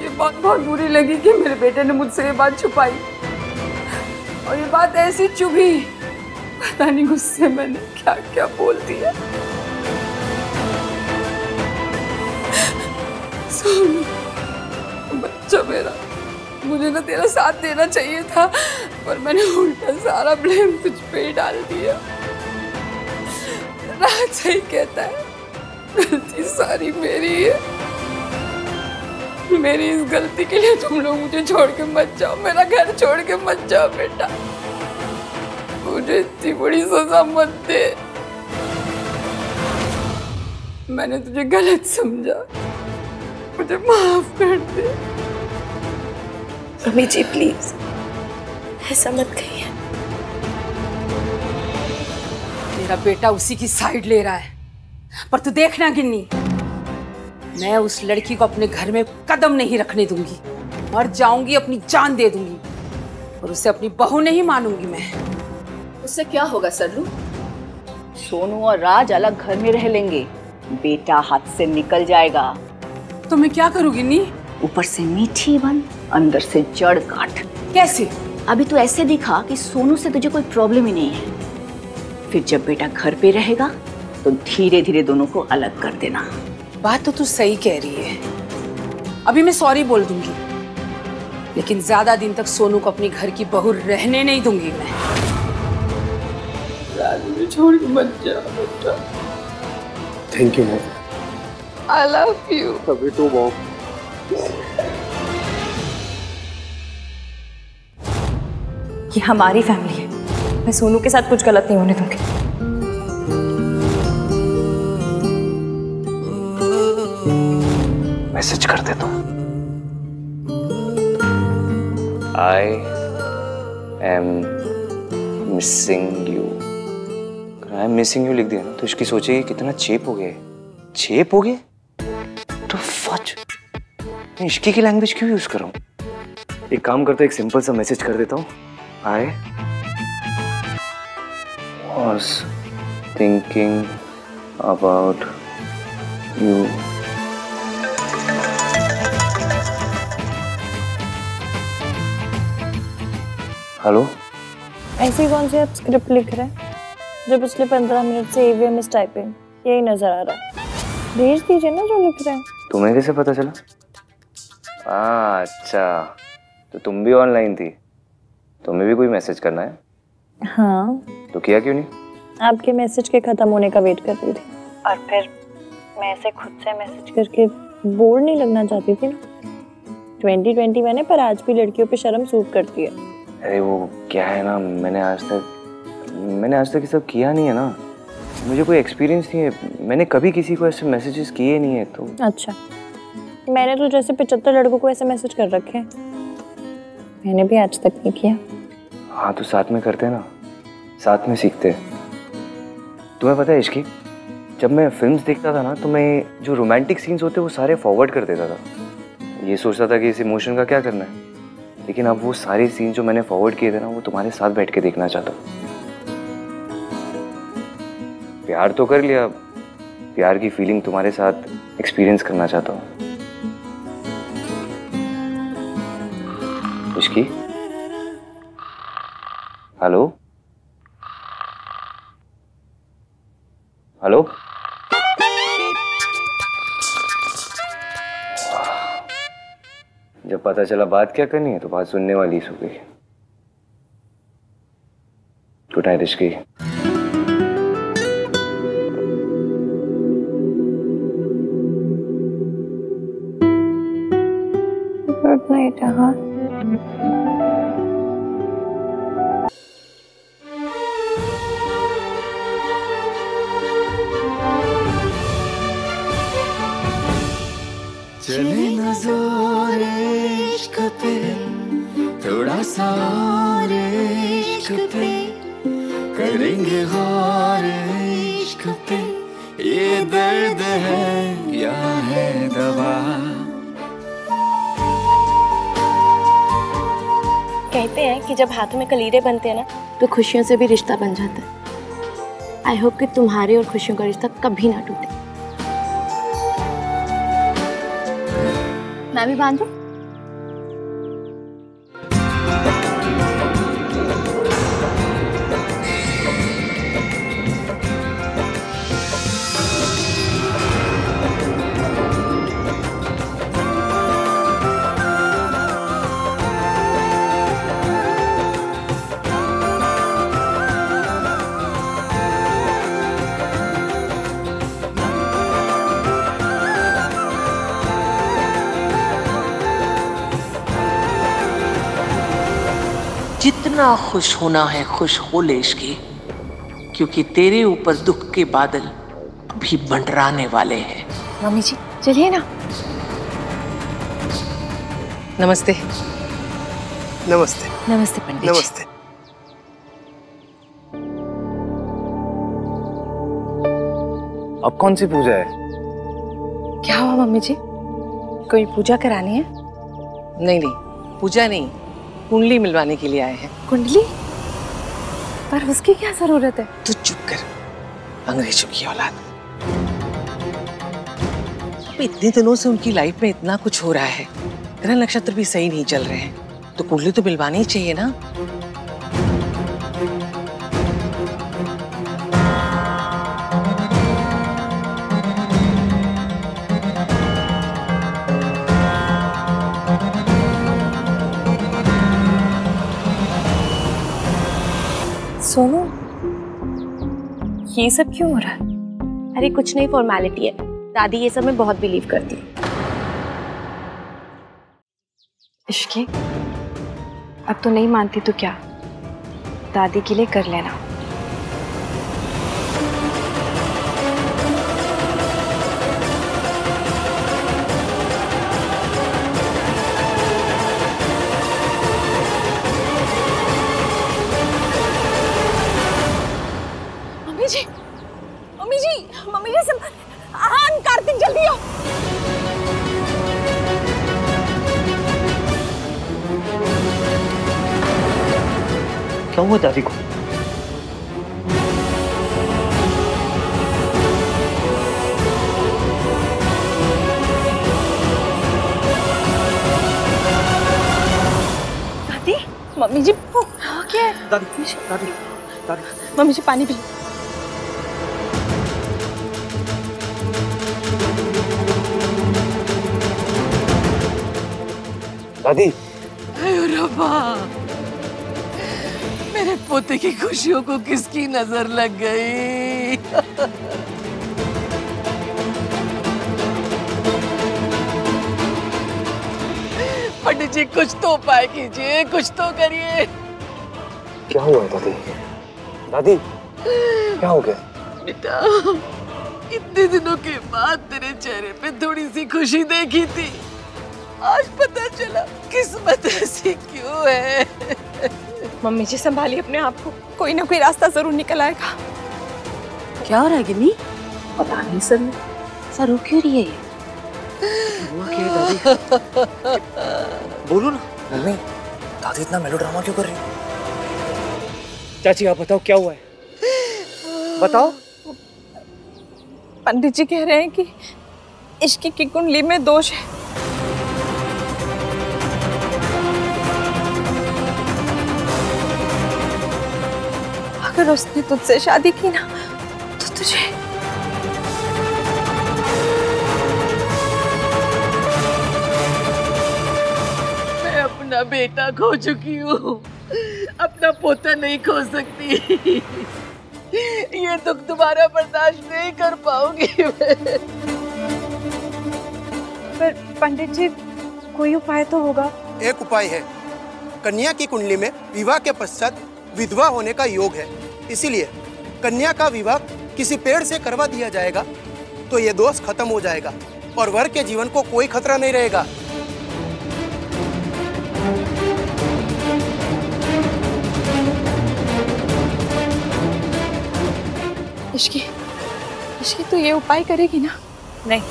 F: ये बात बहुत बुरी लगी कि मेरे बेटे ने मुझसे ये बात छुपाई, और ये बात ऐसी चुभी, पता नहीं गुस्से मैंने क्या क्या बोल दिया। बच्चा मेरा, मुझे ना तेरा साथ देना चाहिए था, पर मैंने उल्टा सारा ब्लेम तुझ पे ही डाल दिया। राज सही कहता है, गलती सारी मेरी है। मेरी इस गलती के लिए तुम लोग मुझे छोड़ के मत जाओ, मेरा घर छोड़ के मत जाओ बेटा। मुझे इतनी बड़ी सजा मत दे। मैंने तुझे गलत समझा, मुझे माफ कर दे।
B: मम्मी जी प्लीज ऐसा मत कहिए।
F: मेरा बेटा उसी की साइड ले रहा है, पर तू देखना गिन्नी, मैं उस लड़की को अपने घर में कदम नहीं रखने दूंगी। मर जाऊंगी, अपनी जान दे दूंगी, और उसे अपनी बहू नहीं मानूंगी मैं।
J: उससे क्या होगा सल्लू? सोनू और राज अलग घर में रह लेंगे, बेटा हाथ से निकल जाएगा।
F: तो मैं क्या करूँ गिन्नी?
J: ऊपर से मीठी बन, अंदर से जड़ काट।
F: कैसे?
J: अभी तो ऐसे दिखा कि सोनू से तुझे कोई प्रॉब्लम ही नहीं है। फिर जब बेटा घर पे रहेगा तो धीरे धीरे दोनों को अलग कर देना।
F: बात तो तू सही कह रही है। अभी मैं सॉरी बोल दूंगी, लेकिन ज्यादा दिन तक सोनू को अपनी घर की बहू रहने नहीं दूंगी मैं। मुझे छोड़ के मत जा बेटा।
I: Thank you mom.
F: I love you.
I: तभी तो मॉम।
B: ये हमारी फैमिली है, मैं सोनू के साथ कुछ गलत नहीं होने दूंगी।
G: मैसेज कर दे तो। I am missing you. I am missing you लिख दिया ना तो इसकी सोचेगी कितना चेप हो गया। चेप हो गया तो फच, मैं इश्की की लैंग्वेज क्यों यूज कर रहा हूँ? एक काम करता, एक सिंपल सा मैसेज कर देता हूँ। I was thinking about you. Hello.
B: ऐसी कौन सी आप स्क्रिप्ट लिख रहे हैं जो पिछले 15 मिनट से ईवीएम इज टाइपिंग यही नजर आ रहा है? भेज दीजिए ना जो लिख रहे हैं।
G: तुम्हें कैसे पता चला? अच्छा, तो तुम भी ऑनलाइन थी, तुम्हें भी कोई मैसेज करना है?
B: हाँ।
G: तो किया क्यों नहीं?
B: आपके मैसेज के खत्म होने का वेट कर रही थी, और फिर मैं ऐसे खुद से मैसेज करके बोर नहीं लगना चाहती थी ना। 2020 मैंने, पर आज भी लड़कियों पे शर्म सूट करती है।
G: अरे वो क्या है ना, मैंने आज तक ये सब किया नहीं है ना, मुझे कोई एक्सपीरियंस नहीं है, मैंने कभी किसी को ऐसे मैसेजेस किए नहीं है। तो
B: अच्छा, मैंने तो जैसे 75 लड़कों को ऐसे मैसेज कर रखे हैं, मैंने भी आज तक नहीं किया।
G: हाँ तो साथ में करते हैं ना, साथ में सीखते हैं। तुम्हें पता है इश्की, जब मैं फिल्म्स देखता था ना तो मैं जो रोमांटिक सीन्स होते वो सारे फॉरवर्ड कर देता था। ये सोचता था कि इस इमोशन का क्या करना है, लेकिन अब वो सारे सीन जो मैंने फॉरवर्ड किए थे ना वो तुम्हारे साथ बैठ के देखना चाहता हूँ। प्यार तो कर लिया, प्यार की फीलिंग तुम्हारे साथ एक्सपीरियंस करना चाहता हूँ। इश्की, हेलो हेलो, जब पता चला बात क्या करनी है तो बात सुनने वाली ही हो गई। Good night Ishki.
B: Good night. हाँ
K: चले न जोर इश्क पे, थोड़ा सा और इश्क पे, करेंगे गौर इश्क पे, ये दर्द है या है दवा।
B: कहते हैं कि जब हाथों में कलीरे बनते हैं ना तो खुशियों से भी रिश्ता बन जाता है। आई होप कि तुम्हारे और खुशियों का रिश्ता कभी ना टूटे।
D: मैं भी बांधूं?
H: जितना खुश होना है खुश हो ले इश्की, क्योंकि तेरे ऊपर दुख के बादल भी मंडराने वाले हैं।
B: मम्मी जी चलिए ना।
C: नमस्ते।
I: नमस्ते।
B: नमस्ते पंडित जी।
I: नमस्ते।
G: अब कौन सी पूजा है?
B: क्या हुआ मम्मी जी, कोई पूजा करानी है?
C: नहीं नहीं, पूजा नहीं, कुंडली मिलवाने के लिए आए हैं।
B: कुंडली? पर उसकी क्या जरूरत है?
C: तू चुप कर, अंग्रेजों की औलाद। अब इतने दिनों से उनकी लाइफ में इतना कुछ हो रहा है, ग्रह नक्षत्र भी सही नहीं चल रहे हैं, तो कुंडली तो मिलवानी ही चाहिए ना।
B: सोनू, ये सब क्यों हो रहा है?
L: अरे कुछ नहीं, फॉर्मेलिटी है। दादी ये सब में बहुत बिलीव करती है।
B: इश्की, अब तो नहीं मानती तो क्या, दादी के लिए कर लेना।
L: मम्मी जी सब। आहान, कार्तिक जल्दी आओ।
G: क्या हुआ दादी को?
L: दादी, मम्मी जी क्या है?
G: दादी दादी दादी,
L: मम्मी जी पानी पी।
G: दादी।
C: रब्बा, मेरे पोते की खुशियों को किसकी नजर लग गई? पंडित जी कुछ तो उपाय कीजिए, कुछ तो करिए।
G: क्या हुआ है दादी? दादी क्या हो गया?
C: बेटा, इतने दिनों के बाद तेरे चेहरे पे थोड़ी सी खुशी देखी थी, आज पता चला किस्मत ऐसी क्यों है।
B: मम्मी जी संभालिए अपने आप को, कोई ना कोई रास्ता जरूर निकल आएगा।
J: क्या हो रहा है गिन्नी? पता नहीं सर, सर रो क्यों रही है ये?
A: हुआ क्या है दादी? बोलो ना। मम्मी, दादी इतना मेलोड्रामा क्यों कर रही है? चाची आप बताओ क्या हुआ है? बताओ।
B: पंडित जी कह रहे हैं कि इश्की की कुंडली में दोष है। अगर उसने तुझसे शादी की ना तो तुझे
C: मैं अपना बेटा खो चुकी हूँ, अपना पोता नहीं खो सकती। ये दुख दोबारा बर्दाश्त नहीं कर पाऊंगी मैं।
B: पर पंडित जी कोई उपाय तो होगा।
M: एक उपाय है, कन्या की कुंडली में विवाह के पश्चात विधवा होने का योग है, इसीलिए कन्या का विवाह किसी पेड़ से करवा दिया जाएगा तो ये दोष खत्म हो जाएगा और वर के जीवन को कोई खतरा नहीं रहेगा।
B: इश्की तो ये उपाय करेगी ना? नहीं,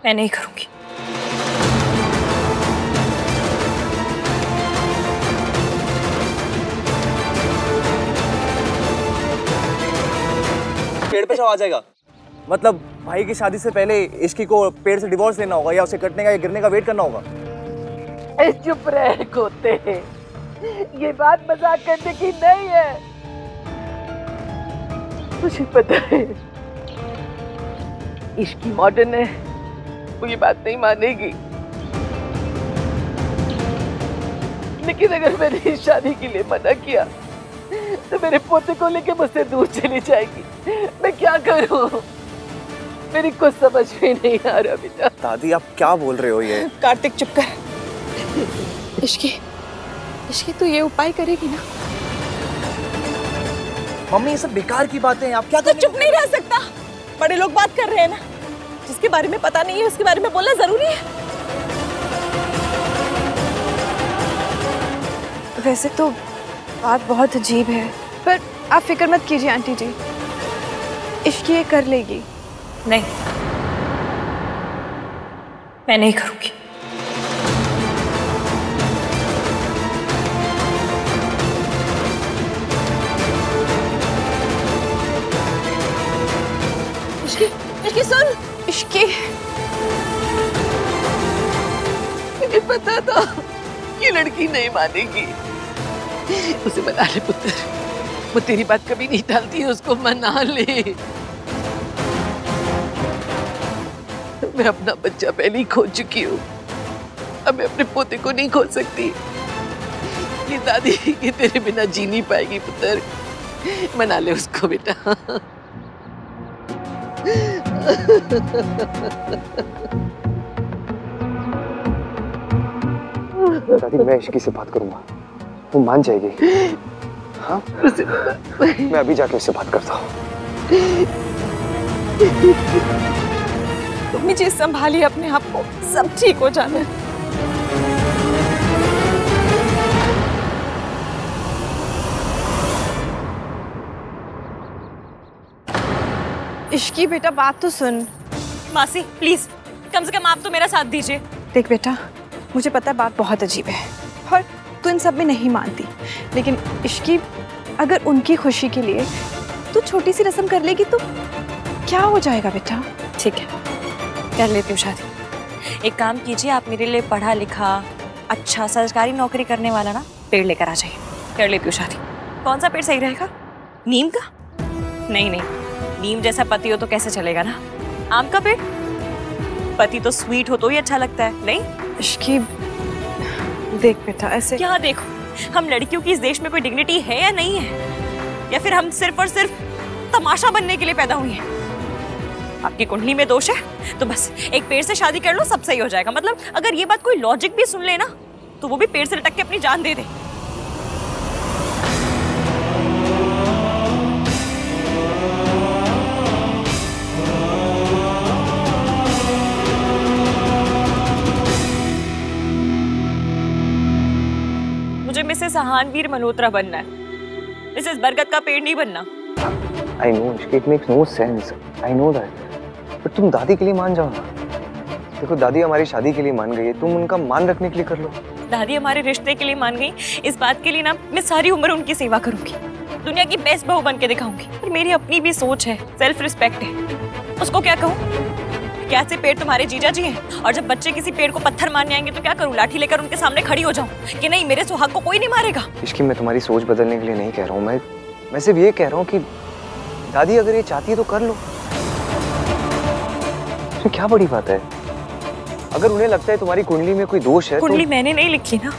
B: मैं नहीं करूंगी।
A: पेड़ पे आ जाएगा मतलब भाई की शादी से पहले इश्की को पेड़ से डिवोर्स लेना होगा या उसे कटने का या गिरने का वेट करना होगा।
C: चुप रह कोते, ये बात मजाक करने की नहीं है। मुझे पता है इश्की मॉडर्न है, वो ये बात नहीं मानेगी, लेकिन अगर मैंने इस शादी के लिए मना किया तो मेरे पोते को लेके मुझसे दूर चली जाएगी। मैं क्या करूं? मेरी कुछ समझ में नहीं आ रहा बेटा।
A: दादी आप क्या बोल रहे हो ये?
B: कार्तिक चुप कर। इश्की तो ये उपाय करेगी ना?
A: मम्मी ये सब बेकार की बातें हैं, आप क्या
B: तो चुप नहीं रह सकता। बड़े लोग बात कर रहे हैं ना, जिसके बारे में पता नहीं है उसके बारे में बोलना जरूरी है। वैसे तो बात बहुत अजीब है, पर आप फिक्र मत कीजिए आंटी जी, इश्की ये कर लेगी। नहीं, मैं नहीं करूंगी। इश्की सुन, इश्की
C: मुझे पता था ये लड़की नहीं मानेगी। उसे मना ले पुत्र, वो तेरी बात कभी नहीं टालती, उसको मना ले। मैं अपना बच्चा पहले ही खो चुकी हूँ, अब मैं अपने पोते को नहीं खो सकती। ये दादी ये तेरे बिना जी नहीं पाएगी पुत्र, मना ले उसको बेटा।
G: दादी मैं इश्की से बात करूंगा, वो मान जाएगी। हाँ मैं अभी जाके उससे बात करता हूँ।
B: तुम मुझे संभालिए अपने आप को, सब ठीक हो जाना है। इश्की बेटा बात तो सुन।
N: मासी प्लीज कम से कम आप तो मेरा साथ दीजिए।
B: देख बेटा, मुझे पता है बात बहुत अजीब है और तू इन सब में नहीं मानती, लेकिन इश्की अगर उनकी खुशी के लिए तू छोटी सी रस्म कर लेगी तो क्या हो जाएगा बेटा?
N: ठीक है कर लेती हूँ शादी। एक काम कीजिए, आप मेरे लिए पढ़ा लिखा अच्छा सरकारी नौकरी करने वाला ना पेड़ लेकर आ जाइए, कर लेती हूँ शादी। कौन सा पेड़ सही रहेगा? नीम का? नहीं नहीं, नीम जैसा पति हो तो कैसे चलेगा ना। आम का पेड़? पति तो स्वीट हो तो ही अच्छा लगता है। नहीं
B: इश्की देख बेटा, ऐसे
N: क्या देखो, हम लड़कियों की इस देश में कोई डिग्निटी है या नहीं है, या फिर हम सिर्फ और सिर्फ तमाशा बनने के लिए पैदा हुई हैं? आपकी कुंडली में दोष है तो बस एक पेड़ से शादी कर लो, सब सही हो जाएगा। मतलब अगर ये बात कोई लॉजिक भी सुन ले ना तो वो भी पेड़ से लटक के अपनी जान दे दे। मिसेस आहानवीर मल्होत्रा बनना है, मिसेस बरगद का पेड़ नहीं बनना।
G: I know, it makes no sense. I know that. पर तुम दादी के लिए मान जाओ ना। देखो दादी हमारी शादी के लिए मान गई है, तुम उनका मान रखने के लिए कर लो।
N: दादी हमारे रिश्ते के लिए मान गई, इस बात के लिए ना मैं सारी उम्र उनकी सेवा करूंगी, दुनिया की बेस्ट बहू बन के दिखाऊंगी। पर मेरी अपनी भी सोच है, सेल्फ रिस्पेक्ट है, उसको क्या कहूँ? क्या से पेड़ तुम्हारे जीजा जी हैं, और जब बच्चे किसी पेड़ को पत्थर मारने आएंगे तो क्या करूँ? लाठी लेकर उनके सामने खड़ी हो जाऊँ कि नहीं मेरे सुहाग को कोई नहीं मारेगा?
G: इश्की मैं तुम्हारी सोच बदलने के लिए नहीं कह रहा हूँ, मैं सिर्फ ये कह रहा हूँ कि दादी अगर ये चाहती है तो कर लो, इसमें क्या बड़ी बात है? अगर उन्हें लगता है तुम्हारी कुंडली में कोई दोष है,
N: कुंडली मैंने नहीं लिखी ना,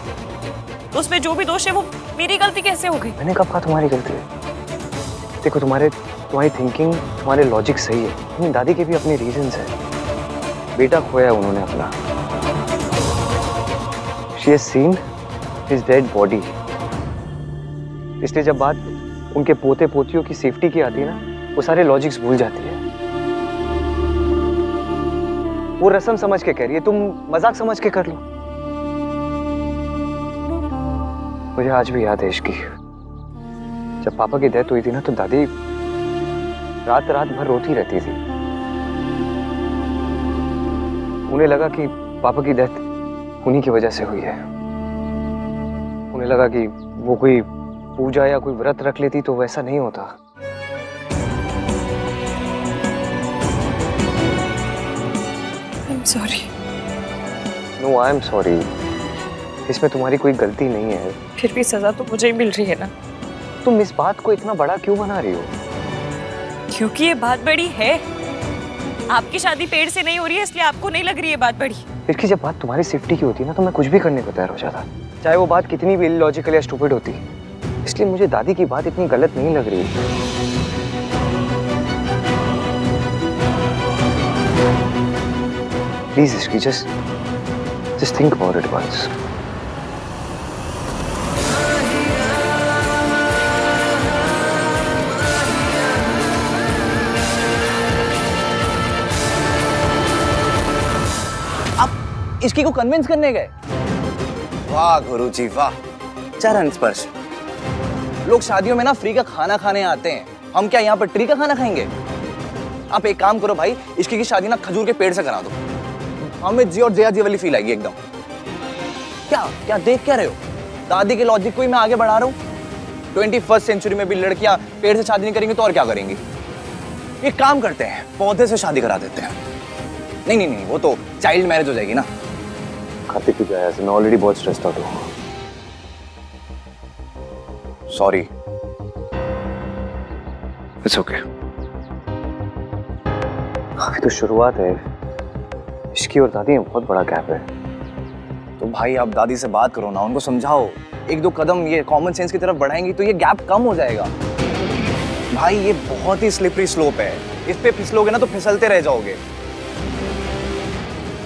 N: तो उसमें जो भी दोष है वो मेरी गलती कैसे हो गई?
G: मैंने कब कहा तुम्हारी गलती है? देखो तुम्हारी थिंकिंग, तुम्हारे लॉजिक सही है, लेकिन दादी के भी अपने रीजंस हैं। बेटा खोया उन्होंने अपना, She has seen his dead body. इसलिए जब बात उनके पोते पोतियों की सेफ्टी की आती है ना, वो सारे लॉजिक्स भूल जाती है। वो रस्म समझ के कह रही है, तुम मजाक समझ के कर लो। मुझे आज भी याद है इश्की, जब पापा की डेथ हुई थी ना तो दादी रात भर रोती रहती थी। उन्हें लगा कि पापा की डेथ उन्हीं की वजह से हुई है। उन्हें लगा कि वो कोई पूजा या कोई व्रत रख लेती तो वैसा नहीं होता।
N: I'm sorry.
G: No, I'm sorry. इसमें तुम्हारी कोई गलती नहीं है।
N: फिर भी सजा तो मुझे ही मिल रही है ना।
G: तुम इस बात को इतना बड़ा क्यों बना रही हो?
N: क्योंकि ये बात बड़ी है। आपकी शादी पेड़ से नहीं हो रही है, इसलिए आपको नहीं लग रही है बात बड़ी।
G: इसकी जब बात तुम्हारी सेफ्टी की होती है ना, तो मैं कुछ भी करने को तैयार हो जाता, चाहे वो बात कितनी भी इलॉजिकल या स्टूपिड होती। इसलिए मुझे दादी की बात इतनी गलत नहीं लग रही। प्लीज इसकी just think about it once.
E: इसकी को कन्विंस करने गए? वाह गुरुजी वाह, चरण स्पर्श। लोग शादियों में ना फ्री का खाना खाने आते हैं, हम क्या यहाँ पर ट्री का खाना खाएंगे? आप एक काम करो भाई, इसकी की शादी ना खजूर के पेड़ से करा दो, हमें जी और जया जी वाली फील आएगी एकदम। क्या देख क्या रहे हो? दादी के लॉजिक को ही मैं आगे बढ़ा रहा हूँ। 21st सेंचुरी में भी लड़कियां पेड़ से शादी नहीं करेंगी तो और क्या करेंगी? एक काम करते हैं, पौधे से शादी करा देते हैं। नहीं, वो तो चाइल्ड मैरिज हो जाएगी ना।
G: कार्तिक की जाए, मैं ऑलरेडी बहुत स्ट्रेस्ड आउट हूँ।
E: सॉरी।
G: It's okay. अभी तो शुरुआत है, इसकी और दादी में बहुत बड़ा गैप है।
E: तो भाई आप दादी से बात करो ना, उनको समझाओ, एक दो कदम ये कॉमन सेंस की तरफ बढ़ाएंगी तो ये गैप कम हो जाएगा। भाई ये बहुत ही स्लिपरी स्लोप है, इस पे फिसलोगे ना तो फिसलते रह जाओगे।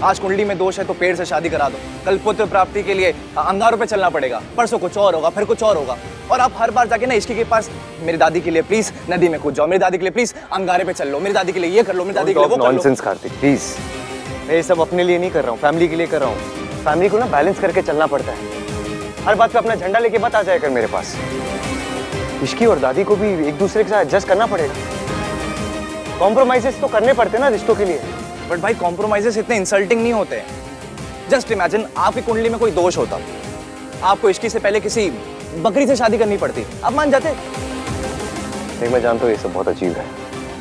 E: आज कुंडली में दोष है तो पेड़ से शादी करा दो, कल पुत्र प्राप्ति के लिए अंगारों पे चलना पड़ेगा, परसों कुछ और होगा, फिर कुछ और होगा, और आप हर बार जाके ना इसकी के पास मेरी दादी के लिए प्लीज नदी में कूद जाओ, मेरी दादी के लिए प्लीज अंगारे पे चल लो, मेरी दादी के लिए ये कर लो, मेरी दादी के लिए वो कर लो।
G: Nonsense Kartik, please. मैं ये सब अपने लिए नहीं कर रहा हूँ, फैमिली के लिए कर रहा हूँ। फैमिली को ना बैलेंस करके चलना पड़ता है। हर बात पे अपना झंडा लेके मत आ जाए कर मेरे पास। इश्की और दादी को भी एक दूसरे के साथ एडजस्ट करना पड़ेगा। कॉम्प्रोमाइजेस तो करने पड़ते हैं ना रिश्तों के लिए।
E: बट भाई कॉम्प्रोमाइजेस इतने इंसल्टिंग नहीं होते हैं। जस्ट इमेजिन आपकी कुंडली में कोई दोष होता, आपको इश्की से पहले किसी बकरी से शादी करनी पड़ती, आप मान जाते?
G: नहीं, मैं जानता हूँ ये सब बहुत अजीब है,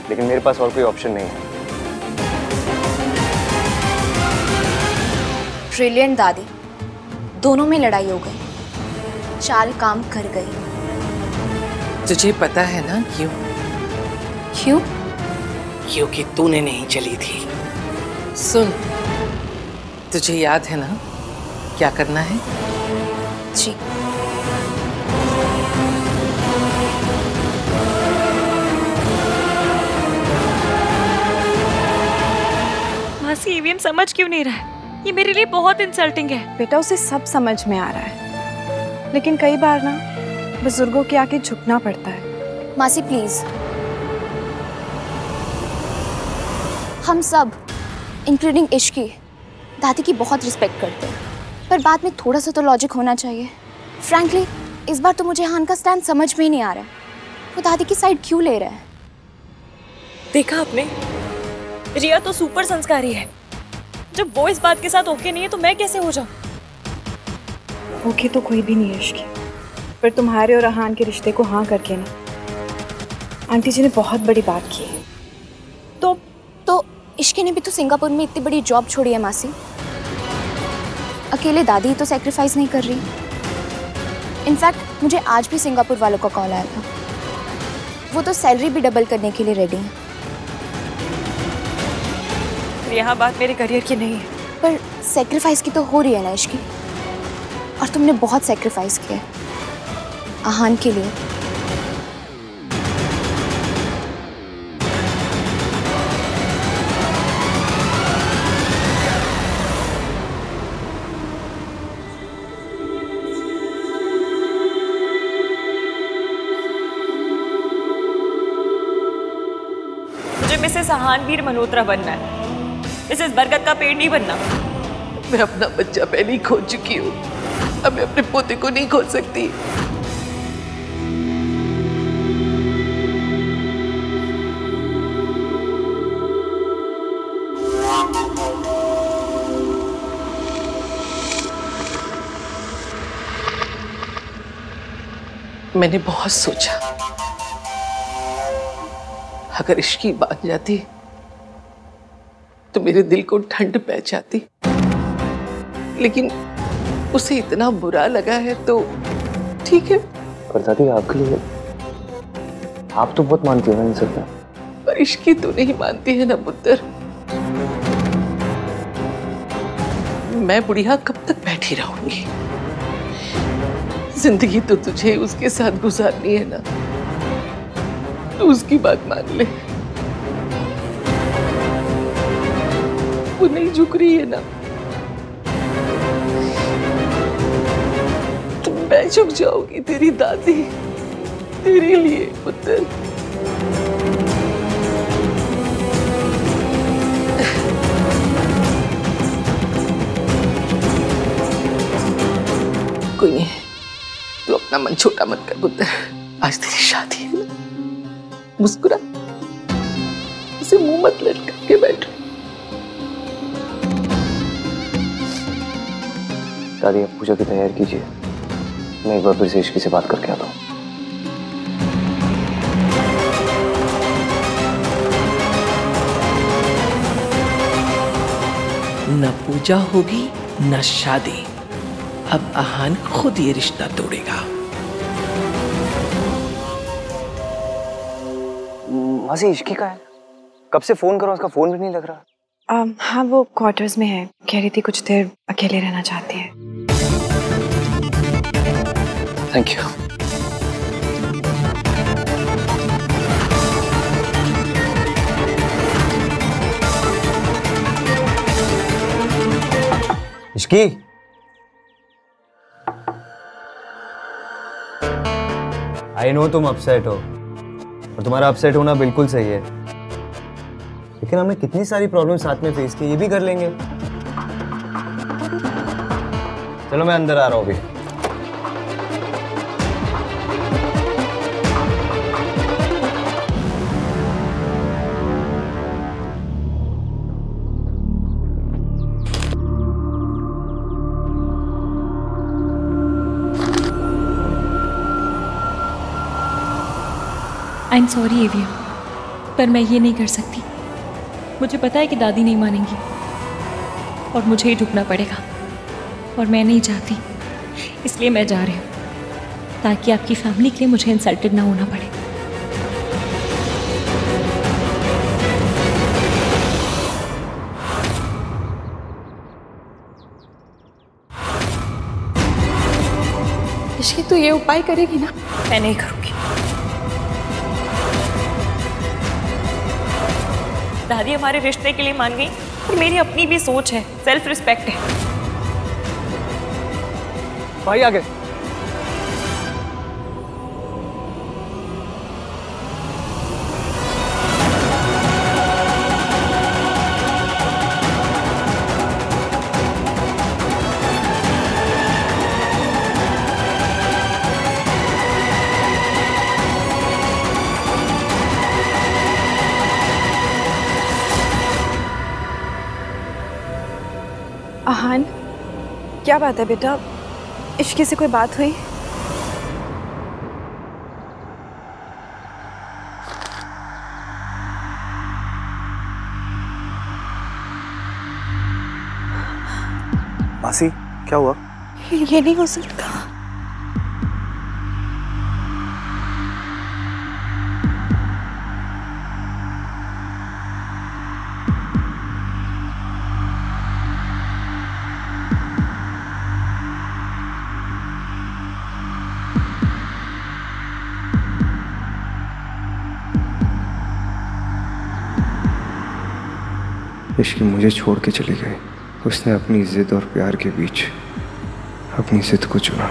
G: लेकिन मेरे पास और कोई ऑप्शन नहीं है।
D: ब्रिलियंट दादी, दोनों में लड़ाई हो गई, चाल काम कर गई।
H: तुझे पता है ना क्यों?
D: क्यों?
H: क्योंकि तूने नहीं चली थी। सुन, तुझे याद है ना क्या करना है?
D: जी।
N: मासी, ईवीएम समझ क्यों नहीं रहा है? ये मेरे लिए बहुत इंसल्टिंग है।
B: बेटा, उसे सब समझ में आ रहा है, लेकिन कई बार ना बुजुर्गों के आगे झुकना पड़ता है।
D: मासी प्लीज, हम सब इंक्लूडिंग इश्की दादी की बहुत रिस्पेक्ट करते हैं, पर बात में थोड़ा सा तो लॉजिक होना चाहिए। फ्रैंकली इस बार तो मुझे हान का स्टैंड समझ में ही नहीं आ रहा है। वो दादी की साइड क्यों ले रहा है?
B: देखा आपने, रिया तो सुपर संस्कारी है। जब वो इस बात के साथ ओके नहीं है तो मैं कैसे हो जाऊं?
O: ओके तो कोई भी नहीं है इश्की, पर तुम्हारे और अहान के रिश्ते को हाँ करके ना आंटी जी ने बहुत बड़ी बात की है।
D: तो इश्की ने भी तो सिंगापुर में इतनी बड़ी जॉब छोड़ी है मासी। अकेले दादी ही तो सैक्रिफाइस नहीं कर रही। इनफैक्ट मुझे आज भी सिंगापुर वालों का कॉल आया था। वो तो सैलरी भी डबल करने के लिए रेडी है।
B: यहाँ बात मेरे करियर की नहीं है,
D: पर सैक्रिफाइस की तो हो रही है ना इश्की। और तुमने बहुत सैक्रिफाइस किया है अहान के लिए।
B: मुझे मिसेस अहानवीर मल्होत्रा बनना है, मिसेस बरकत का पेड़ नहीं बनना।
C: मैं अपना बच्चा पहले ही खो चुकी हूँ, अब मैं अपने पोते को नहीं खो सकती। मैंने बहुत सोचा, अगर इश्की मान जाती तो मेरे दिल को ठंड पै जाती, लेकिन उसे इतना बुरा लगा है तो ठीक है।
E: पर दादी आपके लिए आप तो बहुत मानती हो ना इन सब में।
C: पर इश्की तो नहीं मानती है ना पुत्र। मैं बुढ़िया कब तक बैठी रहूंगी? जिंदगी तो तुझे उसके साथ गुजारनी है ना, तो उसकी बात मान ले। वो नहीं झुक रही है ना, तो मैं झुक जाऊंगी तेरी दादी, तेरे लिए पुत्र। कोई नहीं, तू अपना मन छोटा मत कर पुत्र। आज तेरी शादी है ना, मुस्कुरा, उसे मुंह मत लटका के बैठो।
E: दादी आप पूजा की तैयारी कीजिए, मैं एक बार फिर से इश्की से बात करके आता हूँ।
H: न पूजा होगी न शादी, अब अहान खुद ये रिश्ता तोड़ेगा।
E: मासी इश्की का है, कब से फोन करो उसका फोन भी नहीं लग रहा।
O: हाँ वो क्वार्टर्स में है, कह रही थी कुछ देर अकेले रहना चाहती है।
E: Thank you. Ishki, I know तुम अपसेट हो और तुम्हारा अपसेट होना बिल्कुल सही है, लेकिन हमने कितनी सारी प्रॉब्लम साथ में फेस की, ये भी कर लेंगे। चलो मैं अंदर आ रहा हूँ अभी।
B: आई एम सॉरी एवियम, पर मैं ये नहीं कर सकती। मुझे पता है कि दादी नहीं मानेंगी और मुझे ही झुकना पड़ेगा, और मैं नहीं चाहती, इसलिए मैं जा रही हूँ ताकि आपकी फैमिली के लिए मुझे इंसल्टेड ना होना पड़े।
O: इश्की तो ये उपाय करेगी ना?
B: मैं नहीं करूँगी। दादी हमारे रिश्ते के लिए मान गई, पर मेरी अपनी भी सोच है, सेल्फ रिस्पेक्ट है।
G: भाई आ गए।
O: आहान, क्या बात है बेटा? इश्की से कोई बात हुई?
E: मासी, क्या हुआ?
O: ये नहीं हो सकता।
G: इश्की मुझे छोड़ के चली गई। उसने अपनी जिद और प्यार के बीच अपनी जिद को चुना।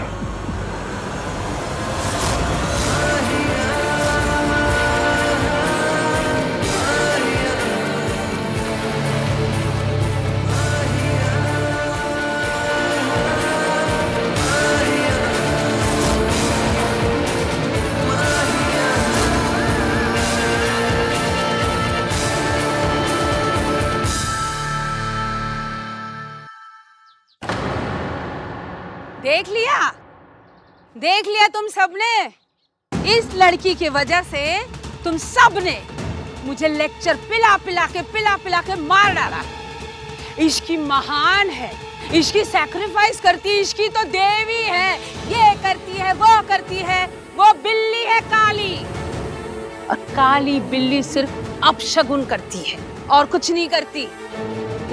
F: देख लिया तुम सबने। इस लड़की की वजह से तुम सबने मुझे लेक्चर पिला पिला के मार डाला। इश्की महान है, इश्की सैक्रिफाइस करती, इश्की तो देवी है। ये करती है, वो करती है, वो बिल्ली है काली। और काली बिल्ली सिर्फ अपशगुन करती है और कुछ नहीं करती।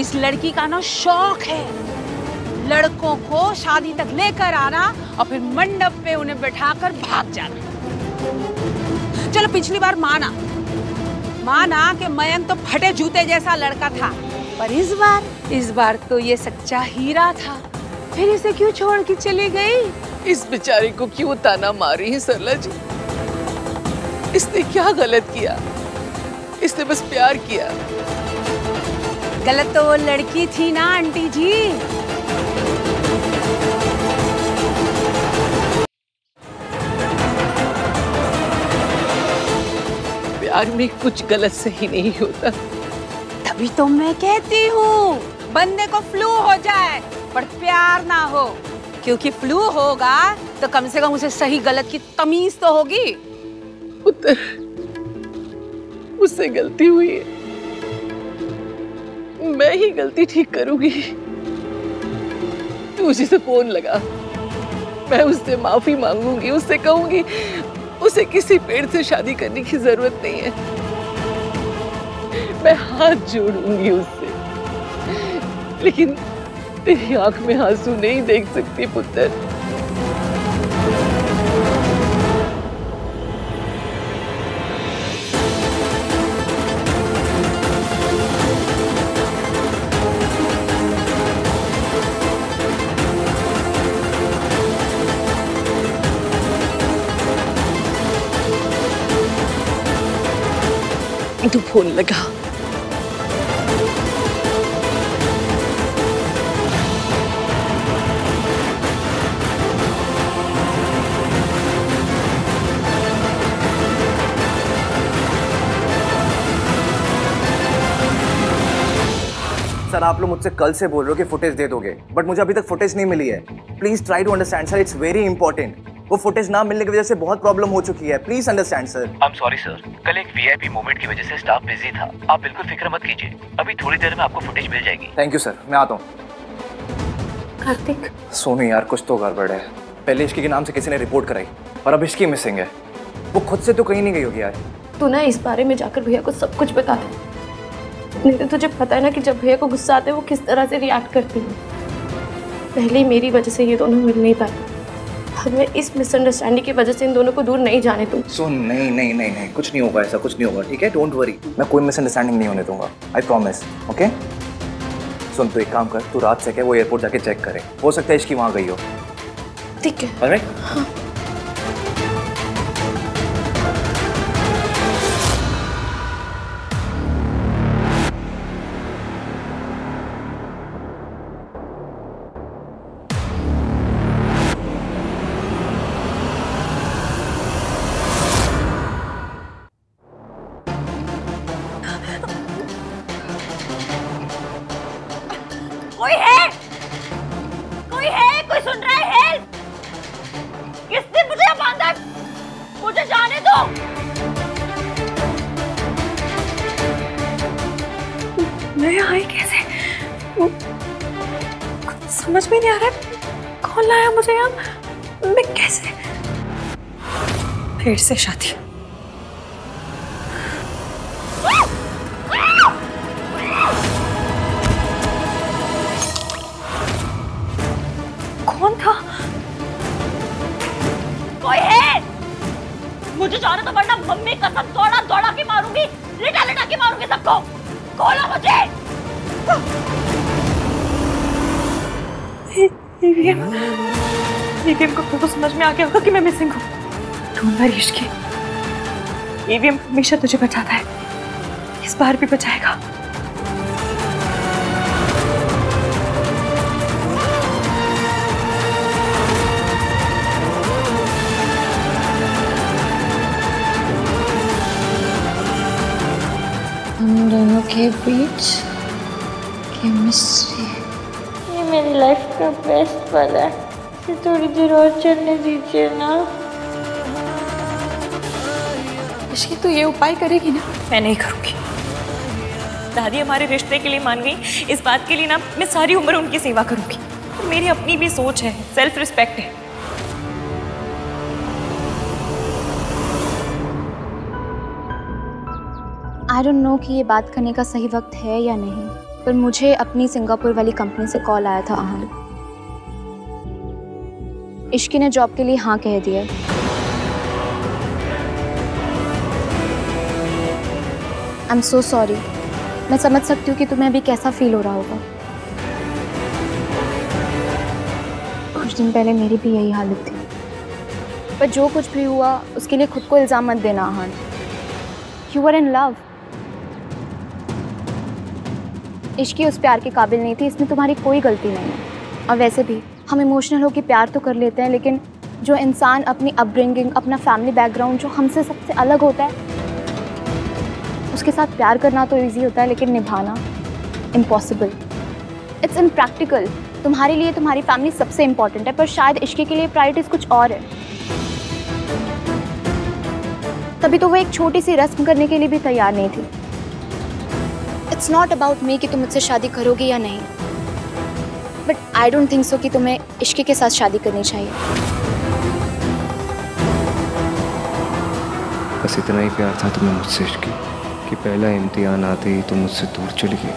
F: इस लड़की का ना शौक है लड़कों को शादी तक लेकर आना और फिर मंडप पे उन्हें बैठाकर भाग जाना। चलो पिछली बार माना कि मयंक तो फटे जूते जैसा लड़का था, पर इस बार तो ये सच्चा हीरा था। फिर इसे क्यों छोड़ के चली गई?
C: इस बेचारी को क्यों ताना मारी है सरला जी? इसने क्या गलत किया? इसने बस प्यार किया।
F: गलत तो वो लड़की थी ना आंटी जी।
C: प्यार में कुछ गलत सही नहीं होता।
F: तभी तो मैं कहती हूँ बंदे को फ्लू हो जाए पर प्यार ना हो, क्योंकि फ्लू होगा तो कम से कम उसे सही गलत की तमीज तो होगी।
C: पुत्र, मुझसे गलती हुई है, मैं ही गलती ठीक करूंगी। तू उसी से फोन लगा, मैं उससे माफी मांगूंगी, उससे कहूंगी उसे किसी पेड़ से शादी करने की जरूरत नहीं है। मैं हाथ जोड़ूंगी उससे, लेकिन तेरी आंख में आंसू नहीं देख सकती पुत्र। तू फोन लगा।
E: सर, आप लोग मुझसे कल से बोल रहे हो कि फुटेज दे दोगे, बट मुझे अभी तक फुटेज नहीं मिली है। Please try to understand sir, it's very important. वो फुटेज ना मिलने की वजह से बहुत प्रॉब्लम हो चुकी है। Please understand sir.
P: I am sorry sir, कल एक वीआईपी मोमेंट की वजह से स्टाफ बिजी था। आप बिल्कुल फिक्र मत कीजिए, अभी थोड़ी देर में आपको फुटेज मिल जाएगी।
E: थैंक यू सर, मैं आता हूँ।
L: कार्तिक,
E: सोनू यार, कुछ तो गड़बड़ है। पहले इश्की के नाम से किसी ने रिपोर्ट कराई और अब इश्की मिसिंग है। वो खुद से तो कहीं नहीं गई होगी यार।
L: तू ना इस बारे में जाकर भैया को सब कुछ बता दे। नहीं तो तुझे पता है ना कि जब भैया को गुस्सा आते है वो किस तरह से रिएक्ट करती है। पहले मेरी वजह से ये दोनों मिल नहीं पाए, अब मैं इस मिसअंडरस्टैंडिंग की वजह से इन दोनों को दूर नहीं जाने दूँ।
E: सुन, नहीं, कुछ नहीं होगा, ऐसा कुछ नहीं होगा, ठीक है? डोंट वरी, मैं कोई मिसअंडरस्टैंडिंग नहीं होने दूंगा, आई प्रॉमिस। ओके? सुन, तू एक काम कर, तू रात से क्या वो एयरपोर्ट जाके चेक करे, हो सकता है इसकी वहाँ गई हो।
L: ठीक है।
E: ऑलराइट?
L: हाँ।
F: कोई है?
J: हो?
B: मैं आई कैसे? कुछ समझ में नहीं आ रहा है। कौन लाया मुझे यहाँ? मैं कैसे? फिर से शादी। कौन था?
J: कोई है? मुझे जाने तो वरना मम्मी कसम दौड़ा दौड़ा के मारूंगी, लिटा लिटा के मारूंगी सबको। खोलो मुझे।
B: ईवीएम को तो समझ में आ गया होगा कि मैं मिसिंग हूँ। ढूंढना इश्की। ईवीएम हमेशा तुझे बचाता है, इस बार भी बचाएगा।
L: हम दोनों के बीच केमिस्ट्री, ये मेरी लाइफ का बेस्ट पल है। इसे थोड़ी देर और चलने दीजिए ना।
B: इश्की तो ये उपाय करेगी ना?
N: मैं नहीं करूंगी। दादी हमारे रिश्ते के लिए मान गई, इस बात के लिए ना मैं सारी उम्र उनकी सेवा करूंगी। और मेरी अपनी भी सोच है, सेल्फ रिस्पेक्ट है।
D: आई डोंट नो कि ये बात करने का सही वक्त है या नहीं, पर मुझे अपनी सिंगापुर वाली कंपनी से कॉल आया था आहान। इश्की ने जॉब के लिए हाँ कह दिया। आई एम सो सॉरी। मैं समझ सकती हूँ कि तुम्हें अभी कैसा फील हो रहा होगा। कुछ दिन पहले मेरी भी यही हालत थी, पर जो कुछ भी हुआ उसके लिए खुद को इल्ज़ाम मत देना Aahan. You are in love. इश्की उस प्यार के काबिल नहीं थी, इसमें तुम्हारी कोई गलती नहीं है। और वैसे भी हम इमोशनल होकर प्यार तो कर लेते हैं, लेकिन जो इंसान अपनी अपब्रिंगिंग, अपना फैमिली बैकग्राउंड जो हमसे सबसे अलग होता है, उसके साथ प्यार करना तो इजी होता है, लेकिन निभाना इम्पॉसिबल। It's impractical. तुम्हारे लिए तुम्हारी फैमिली सबसे इम्पॉर्टेंट है, पर शायद इश्की के लिए प्रायोरिटीज कुछ और है। तभी तो वो एक छोटी सी रस्म करने के लिए भी तैयार नहीं थी। इट्स नॉट अबाउट मी कि तुम मुझसे शादी करोगे या नहीं, but I don't think so कि तुम्हें इश्की के साथ शादी करनी चाहिए।
G: बस इतना ही प्यार था तुम्हें मुझसे इश्की कि पहला इम्तिहान आते ही तुम मुझसे दूर चली गई।